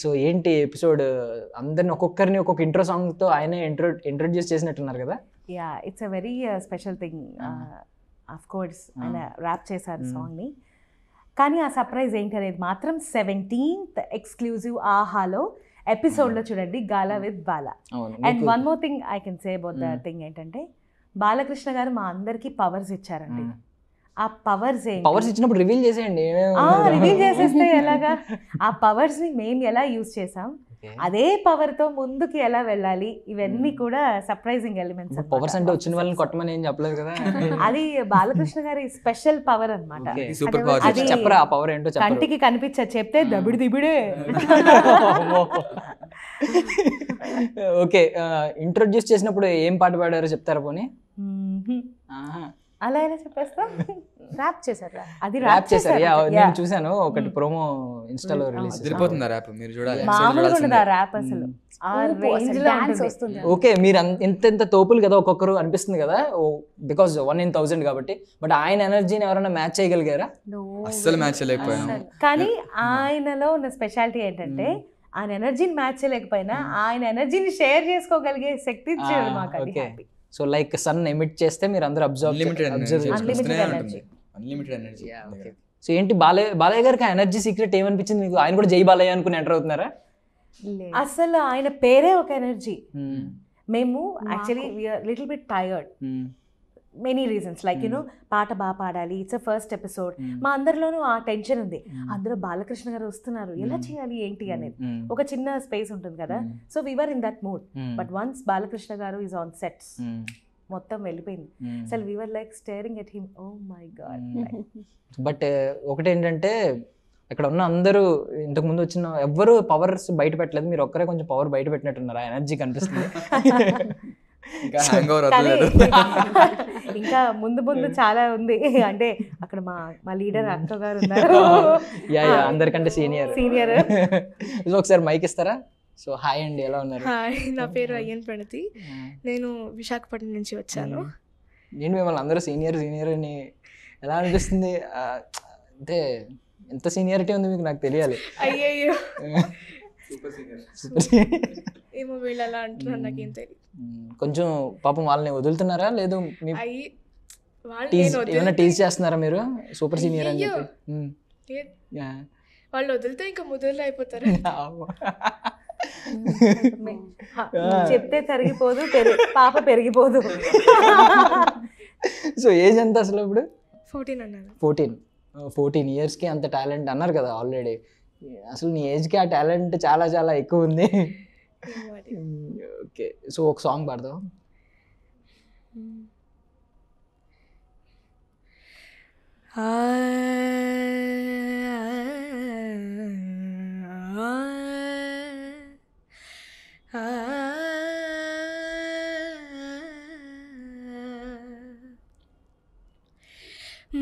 సో ఏంటి ఎపిసోడ్, అందరిని ఒక్కొక్కరిని ఒక్కొక్క ఇంట్రో సాంగ్తో ఆయనే ఇంట్రొడ్యూస్ చేసినట్టున్నారు కదా? Yeah, it's a very special thing. Of course ఆయన ర్యాప్ చేశారు సాంగ్ని, కానీ ఆ సర్ప్రైజ్ ఏంటనేది మాత్రం 17th ఎక్స్క్లూజివ్ ఆహాలో ఎపిసోడ్లో చూడండి, gala with Bala. And one more thing I can say about the thing ఏంటంటే, బాలకృష్ణ గారు మా అందరికీ పవర్స్ ఇచ్చారండి. ఆ పవర్స్ ఇచ్చినప్పుడు రివీల్ చేసేయండి. రివీల్ చేసేస్తే ఎలాగా? ఆ పవర్స్ ని మేము ఎలా యూజ్ చేసాం, అదే పవర్ తో ముందుకు ఎలా వెళ్ళాలి, ఇవన్నీ కూడా సర్ప్రైజింగ్ ఎలిమెంట్స్. పవర్స్ అంటే వచ్చిన వాళ్ళని కొట్టమని ఏం చెప్పలేదు కదా? అది బాలకృష్ణ గారి స్పెషల్ పవర్ అన్నమాట. అది చెప్పరా ఆ పవర్ ఏంటో? కంటికి కనిపించదు, చెప్తే దబిడి దిబిడే. ఓకే, ఇంట్రొడ్యూస్ చేసినప్పుడు ఏం పాట పాడారో చెప్తారా పోనీ? అలా ఎలా చెప్పేస్తా? ర్యాప్ చేశారు. అది ర్యాప్ చేశారు. నేను చూసాను ఒకటి ప్రోమో ఇన్స్టాలో రిలీజ్. అదిరిపోతుంది ఆ ర్యాప్, మీరు చూడాలి. మామూలుగా ఉండదు ఆ ర్యాప్ అసలు. ఆ రేంజ్ లో వస్తుంది. ఓకే, మీరు ఎంత తోపులు కదా ఒక్కొక్కరు అనిపిస్తుంది కదా, బికాజ్ 1 in 1000 కాబట్టి. బట్ ఆయన ఎనర్జీని ఎవరైనా మ్యాచ్ చేయగలిగారా? అస్సలు మ్యాచ్ చేయలేకపోయాను. కానీ ఆయనలో ఉన్న స్పెషాలిటీ ఏంటంటే, ఆయన ఎనర్జీని మ్యాచ్ చేయలేకపోయినా ఆయన ఎనర్జీని షేర్ చేసుకోగలిగే శక్తి ఇచ్చాడు మాకు. అది happy. So like sun emit చేస్తే మీరు అందరూ అన్లిమిటెడ్ ఎనర్జీ. సో ఏంటి బాలయ్య గారికి ఆ ఎనర్జీ సీక్రెట్ ఏమనిపించింది మీకు? ఆయన కూడా జై బాలయ్య అనుకుని ఎంటర్ అవుతున్నారా? అసలు ఆయన పేరే ఒక ఎనర్జీ. మేము actually we are little bit tired, many reasons, like you know పాట బాగా పాడాలి, ఇట్స్ అ ఫస్ట్ ఎపిసోడ్. మా అందరిలోనూ ఆ టెన్షన్ ఉంది, అందులో బాలకృష్ణ గారు వస్తున్నారు, ఎలా చేయాలి ఏంటి అనేది ఒక చిన్న స్పేస్ ఉంటుంది కదా. So we are in that mood. But once Balakrishna garu is on sets, మొత్తం వెళ్ళిపోయింది అసలు. We are like staring at him, oh my God. But ఒకటి ఏంటంటే, ఇక్కడ ఉన్న అందరూ ఇంతకు ముందు వచ్చిన ఎవ్వరు పవర్స్ బయట పెట్టలేదు, మీరు ఒక్కరే కొంచెం పవర్ బయట పెట్టినట్టున్నారు. ఆ ఎనర్జీ కనిపిస్తుంది. ఇంకా ముందు చాలా ఉంది. అంటే అక్కడ మా లీడర్ అక్క గారు ఉన్నారు, అందరికంటే సీనియర్. ఒకసారి మైక్ ఇస్తారా? సో హాయ్ అండి, ఎలా ఉన్నారు? హాయ్, నా పేరు అయ్యన్ ప్రణతి, నేను విశాఖపట్నం నుంచి వచ్చాను. నేను మిమ్మల్ని అందరూ సీనియర్ అని ఎలా అనిపిస్తుంది? అంటే ఎంత సీనియారిటీ ఉంది మీకు, నాకు తెలియాలి. అయ్యయ్యో, ఏమో వీళ్ళు ఎలా అంటున్నారు నాకేం తెలియదు. కొంచెం పాపం వాళ్ళని వదులుతున్నారా లేదు? ఏమైనా టీజ్ చేస్తున్నారా మీరు సూపర్ సీనియర్ అని చెప్పి? వాళ్ళు వదిలితే ఇంకా ముదురులు అయిపోతారు. చెప్తే తరిగిపోదు, పాప పెరిగిపోదు. సో ఏజ్ ఎంత అసలు ఇప్పుడు? 14 అన్నారు. 14 yearsకి అంత టాలెంట్ అన్నారు కదా ఆల్రెడీ. అసలు నీ ఏజ్కి ఆ టాలెంట్ చాలా చాలా ఎక్కువ ఉంది. ఓకే, సో ఒక సాంగ్ పాడదాం.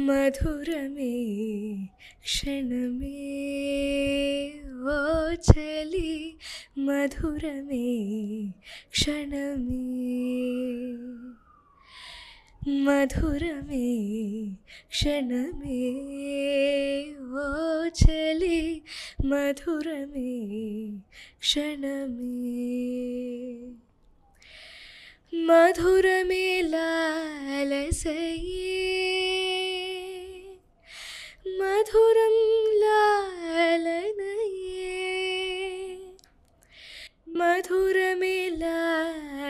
మధురమే క్షణమే ఓ చలి, మధురమే క్షణమే, మధురమే క్షణమే ఓ చలి, మధురమే క్షణమే, మధురమే లాలసయే, మధురం లాలనయే,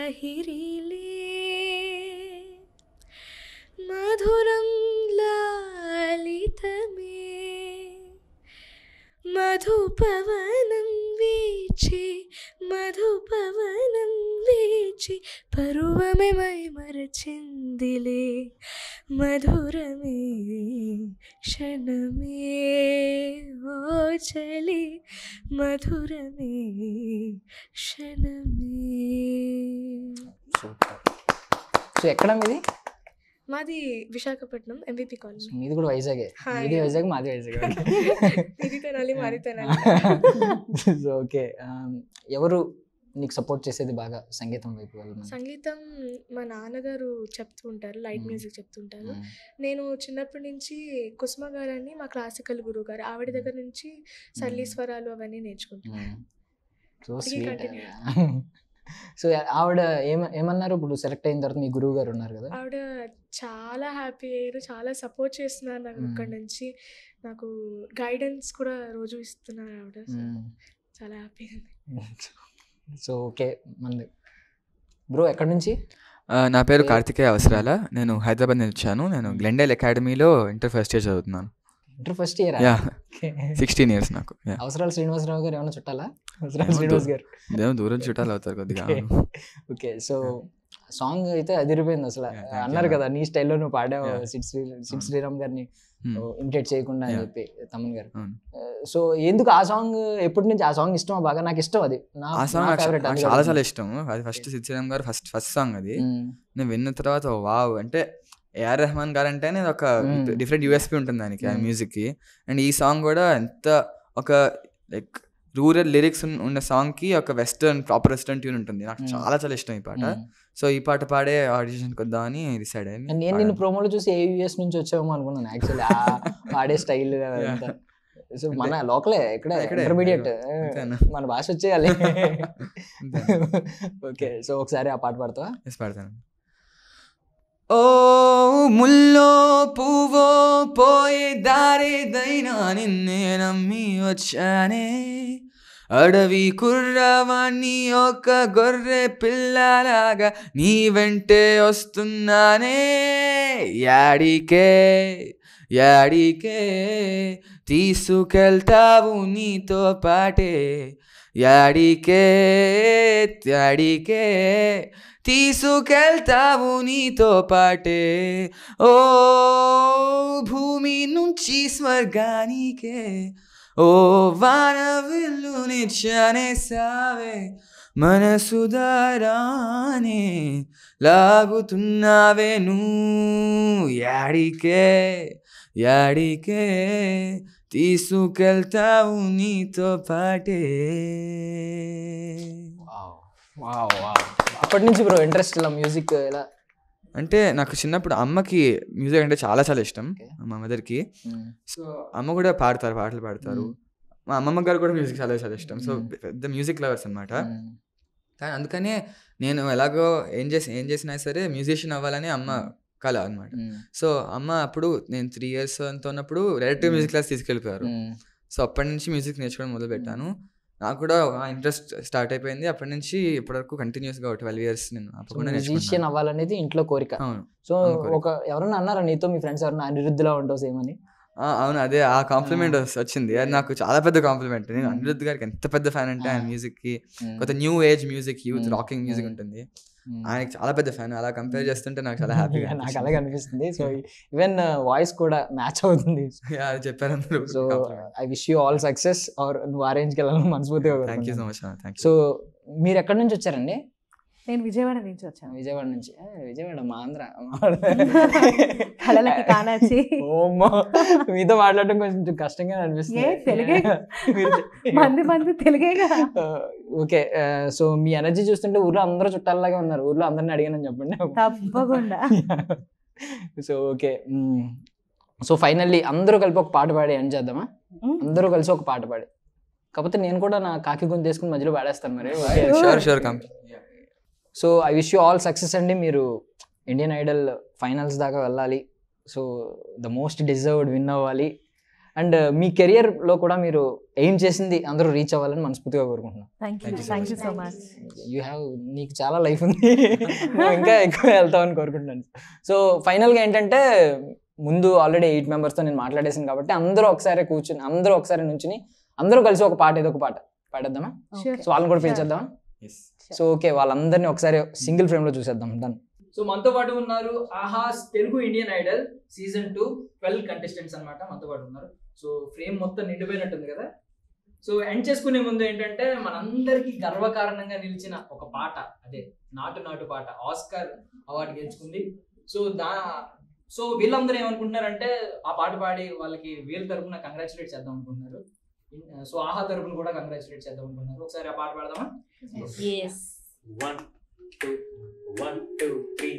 లహిరిలే మధురం లాలితమే మధుపవనం వీచి మధుపవనం వీచి పరువమే మై మరచిందిలే మధురమే క్షణమే ఓ చలి మధురమే క్షణమే. సో ఎక్కడ మీది? మాది విశాఖపట్నం ఎంవిపి కాలేజ్. మీది కూడా వైజాగే. మీది వైజాగ్, మాది వైజాగ్. ఇది తెనాలి మాది తెనాలి. సో ఓకే, ఎవరు నీకు సపోర్ట్ చేసేది బాగా సంగీతం వైపు వెళ్ళమని? సంగీతం మా నాన్నగారు చెప్తూ ఉంటారు, లైట్ మ్యూజిక్ చెప్తుంటారు. నేను చిన్నప్పటి నుంచి కుసుమ గారని మా క్లాసికల్ గురువు గారు, ఆవిడ దగ్గర నుంచి సరళీస్వరాలు అవన్నీ నేర్చుకుంటాను. So sweet. సో ఆవిడ ఏమన్నారు ఇప్పుడు సెలెక్ట్ అయిన తర్వాత? మీ గురువు గారు ఉన్నారు కదా, ఆవిడ చాలా హ్యాపీ అయ్యారు, చాలా సపోర్ట్ చేస్తున్నారు నాకు. అక్కడి నుంచి నాకు గైడెన్స్ కూడా రోజు ఇస్తున్నారు ఆవిడ. చాలా హ్యాపీగా ఉంది. సో ఓకే, మంది బ్రో ఎక్కడి నుంచి? నా పేరు కార్తికేయ అవసరాల. నేను హైదరాబాద్ నుంచి వచ్చాను. నేను గ్లెండేల్ అకాడమీలో ఇంటర్ ఫస్ట్ ఇయర్ చదువుతున్నాను. Inter first year? 16 years నాకు. అవసరాల శ్రీనివాసరావు గారు ఏమైనా చుట్టాలా? అవసరాల శ్రీనివాస్ గారు దూరం చుట్టాలు అవుతారు కొద్దిగా. ఓకే, సో సాంగ్ అయితే అదిరిపోయింది అసలు. అన్నారు కదా నీ స్టైల్లో నువ్వు పాడావు, సిడ్ శ్రీరామ్ గారిని ఇమిటేట్ చేయకుండా అని చెప్పి తమన్ గారు. సో ఎందుకు ఆ సాంగ్, ఎప్పటి నుంచి ఆ సాంగ్ ఇష్టమా బాగా? నాకు ఇష్టం అది, ఆ సాంగ్ చాలా చాలా ఇష్టం. అది ఫస్ట్ సిద్ శ్రీరామ్ గారు ఫస్ట్ సాంగ్ అది. నేను విన్న తర్వాత వావ్, అంటే ఏఆర్ రెహమాన్ గారు అంటేనే ఒక డిఫరెంట్ యూఎస్పీ ఉంటుంది దానికి, ఆ మ్యూజిక్కి. అండ్ ఈ సాంగ్ కూడా ఎంత ఒక లైక్ రూరల్ లిరిక్స్ ఉన్న సాంగ్కి ఒక ప్రాపర్ వెస్టర్న్ ట్యూన్ ఉంటుంది. నాకు చాలా చాలా ఇష్టం ఈ పాట. సో ఈ పాట పాడే ఆడిషన్కి వద్దామని డిసైడ్ అయ్యింది. నేను నిన్ను ప్రోమోలో చూసి ఏయుఎస్ నుంచి వచ్చామో అనుకున్నాను యాక్చువల్లీ, పాడే స్టైల్. సో మన లోకలే, ఇక్కడ ఇంటర్మీడియట్, మన భాష వచ్చేయాలి. ఓకే, సో ఒకసారి ఆ పాట పాడతావా? పాడతాను. ఓ ముల్లో పువ్వో పోయే దారేదైనా నిన్నే నమ్మి వచ్చానే, అడవి కుర్రవాణ్ణి ఒక గొర్రె పిల్లలాగా నీ వెంటే వస్తున్నానే, యాడికే యాడికే తీసుకెళ్తావు నీతో పాటే, యాడికే యాడికే తీసుకెళ్తావు నీతో పాటే, ఓ భూమి నుంచి స్వర్గానికే, ఓ వాన విల్లు నిచ్చానే సావే, మనసు దారానే లాగుతున్నావే నువ్వు, యాడికే యాడికే తీసుకెళ్తావు నీతో పాటే. అప్పటి నుంచి బ్రో ఇంట్రెస్ట్ ఇలా మ్యూజిక్ ఎలా? అంటే నాకు చిన్నప్పుడు అమ్మకి మ్యూజిక్ అంటే చాలా చాలా ఇష్టం, మా మదర్కి. సో అమ్మ కూడా పాటలు పాడతారు. మా అమ్మమ్మ గారు కూడా మ్యూజిక్ చాలా చాలా ఇష్టం. సో పెద్ద మ్యూజిక్ లవర్స్ అనమాట. కానీ అందుకనే నేను ఎలాగో ఏం చేసినా సరే మ్యూజిషియన్ అవ్వాలని అమ్మ కళ అనమాట. సో అమ్మ అప్పుడు నేను 3 years అంతా ఉన్నప్పుడు డైరెక్ట్ మ్యూజిక్ క్లాస్ తీసుకెళ్ళిపోయారు. సో అప్పటి నుంచి మ్యూజిక్ నేర్చుకోవడం మొదలు పెట్టాను. నాకు కూడా ఇంట్రెస్ట్ స్టార్ట్ అయిపోయింది. అప్పటి నుంచి ఇప్పటివరకు కంటిన్యూస్గా 12 years నేను అప్పకుండా మ్యూజిషియన్ అవ్వాలనేది ఇంట్లో కోరిక. సో ఎవరన్నా అన్నారా నీతో, మీ ఫ్రెండ్స్ ఎవరన్నా అనిరుద్ధ్లా ఉంటావు సేమ్ అని? అవును, అదే ఆ కాంప్లిమెంట్ వచ్చింది. అది నాకు చాలా పెద్ద కాంప్లిమెంట్. నేను అనిరుద్ధ్ గారికి ఎంత పెద్ద ఫ్యాన్ అంటే, ఆయన మ్యూజిక్కి కొత్త new age music, youth rocking music ఉంటుంది, ఆయనకి చాలా పెద్ద ఫ్యాన్. అలా కంపేర్ చేస్తుంటే నాకు చాలా హ్యాపీగా, నాకు అలాగే అనిపిస్తుంది. సో ఈవెన్ వాయిస్ కూడా మ్యాచ్ అవుతుంది చెప్పారు అందరూ. So I wish you all success. Or నువ్వు ఆ రేంజ్కి వెళ్ళాలని మనస్ఫూర్తిగా. Thank you so much. Thank you. So మీరు ఎక్కడి నుంచి వచ్చారండి? నేను విజయవాడ నుంచి వచ్చాను. విజయవాడ నుంచి? విజయవాడ మా ఆంధ్ర. కళలకి కానాచి. ఓమ్మో, మీతో మాట్లాడటం కొంచెం కష్టంగా అనిపిస్తుంది. తెలుగే మంది తెలుగేగా. ఓకే, సో మీ ఎనర్జీ చూస్తుంటే ఊర్లో అందరూ చుట్టాలలాగా ఉన్నారు. ఊర్లో అందరిని అడిగానని చెప్పండి. తప్పకుండా. సో ఓకే, సో ఫైనల్లీ అందరూ కలిపి ఒక పాట పాడి ఎండ్ చేద్దామా? అందరూ కలిసి ఒక పాట పాడి, కాకపోతే నేను కూడా నా కాకి గొంతు తీసుకుని మధ్యలో పాడేస్తాను మరి. So I wish you all success అండి. మీరు ఇండియన్ ఐడల్ ఫైనల్స్ దాకా వెళ్ళాలి. So the most deserved win అవ్వాలి. అండ్ మీ కెరియర్ లో కూడా మీరు ఎయిమ్ చేసింది అందరూ రీచ్ అవ్వాలని మనస్ఫూర్తిగా కోరుకుంటున్నాం. Thank you so much. You have, నీకు చాలా లైఫ్ ఉంది, ఇంకా ఎక్కువ వెళ్తామని కోరుకుంటున్నాను. సో ఫైనల్గా ఏంటంటే ముందు ఆల్రెడీ 8 మెంబర్స్తో నేను మాట్లాడేసాను కాబట్టి అందరూ ఒకసారి కూర్చుని అందరూ ఒకసారి నుంచుని అందరూ కలిసి ఒక పాట ఏదో ఒక పాట పాడేద్దామా? సో వాళ్ళని కూడా పిలిచేద్దామా? సో ఓకే, వాళ్ళందరినీ ఒకసారి సింగిల్ ఫ్రేమ్ లో చూసేద్దాం. డన్. సో మనతో పాటు ఉన్నారు ఆహా Telugu Indian Idol season 2 12 contestants అనమాట మనతో పాటు ఉన్నారు. సో ఫ్రేమ్ మొత్తం నిండిపోయినట్టుంది కదా. సో ఎండ్ చేసుకునే ముందు ఏంటంటే మనందరికీ గర్వకారణంగా నిలిచిన ఒక పాట, అదే నాటు నాటు పాట ఆస్కార్ అవార్డు గెలుచుకుంది. సో వీళ్ళందరూ ఏమనుకుంటున్నారంటే ఆ పాట పాడి వాళ్ళకి వీళ్ళ తరపున కంగ్రాచులేట్ చేద్దాం అనుకుంటున్నారు. సో ఆహా తరపున కూడా కంగ్రాచులేట్ చేద్దాం అనుకుంటున్నారు. ఒకసారి ఆ పాట పాడదామా? One, two, three.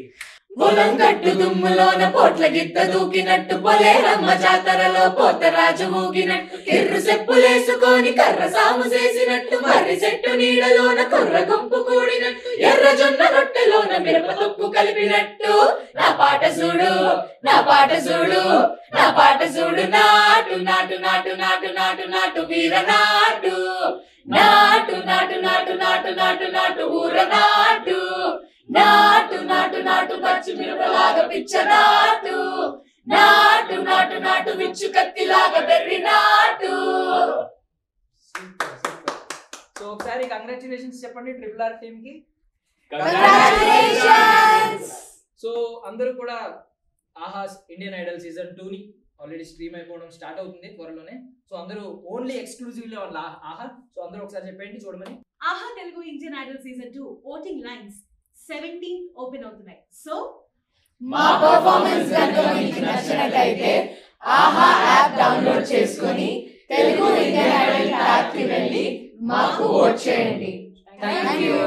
పొలం కట్టు దుమ్ములోన పోట్ల గిత్త దూకినట్టు పొలేరమ్మ జాతరలో పోతరాజు ఊగినట్టు కిర్రు చెప్పులేసుకొని కర్ర సాము చేసినట్టు మర్రి చెట్టు నీడలోన కుర్ర గుంపు కూడినట్టు ఎర్ర జొన్న రొట్టెలోన మిరప తొక్కు కలిపినట్టు నా పాట చూడు నా పాట చూడు నా పాట చూడు నాటు నాటు నాటు నాటు నాటు నాటు వీర నాటు నాటు నాటు నాటు నాటు నాటు నాటు ఊర నాటు నాటు నాటు నాటు పచ్చి మిరపలాగా పిచ్చ నాటు నాటు నాటు నాటు విచ్చు కత్తిలాగా బెర్రి నాటు. సో ఒకసారి కంగ్రాచులేషన్స్ చెప్పండి ట్రిపుల్ ఆర్ టీమ్ కి. సో అందరూ కూడా ఆహా ఇండియన్ ఐడల్ సీజన్ 2 ని ఆల్రెడీ స్ట్రీమ్ అయిపోవడం స్టార్ట్ అవుతుంది త్వరలోనే. సో అందరూ ఓన్లీ ఎక్స్క్లూజివ్లీ ఆహా. సో అందరూ ఒకసారి చెప్పండి చూడమని. ఆహా Telugu Indian Idol season 2 voting lines 17 open అవుతున్నాయి. సో మా పర్ఫార్మెన్స్ కనుక మీకు నచ్చినట్లయితే ఆహా యాప్ డౌన్లోడ్ చేసుకొని తెలుగు ఇండియన్ ఐడల్ ట్యాబ్ కి వెళ్ళి మాకు ఓట్ చేయండి. థాంక్యూ.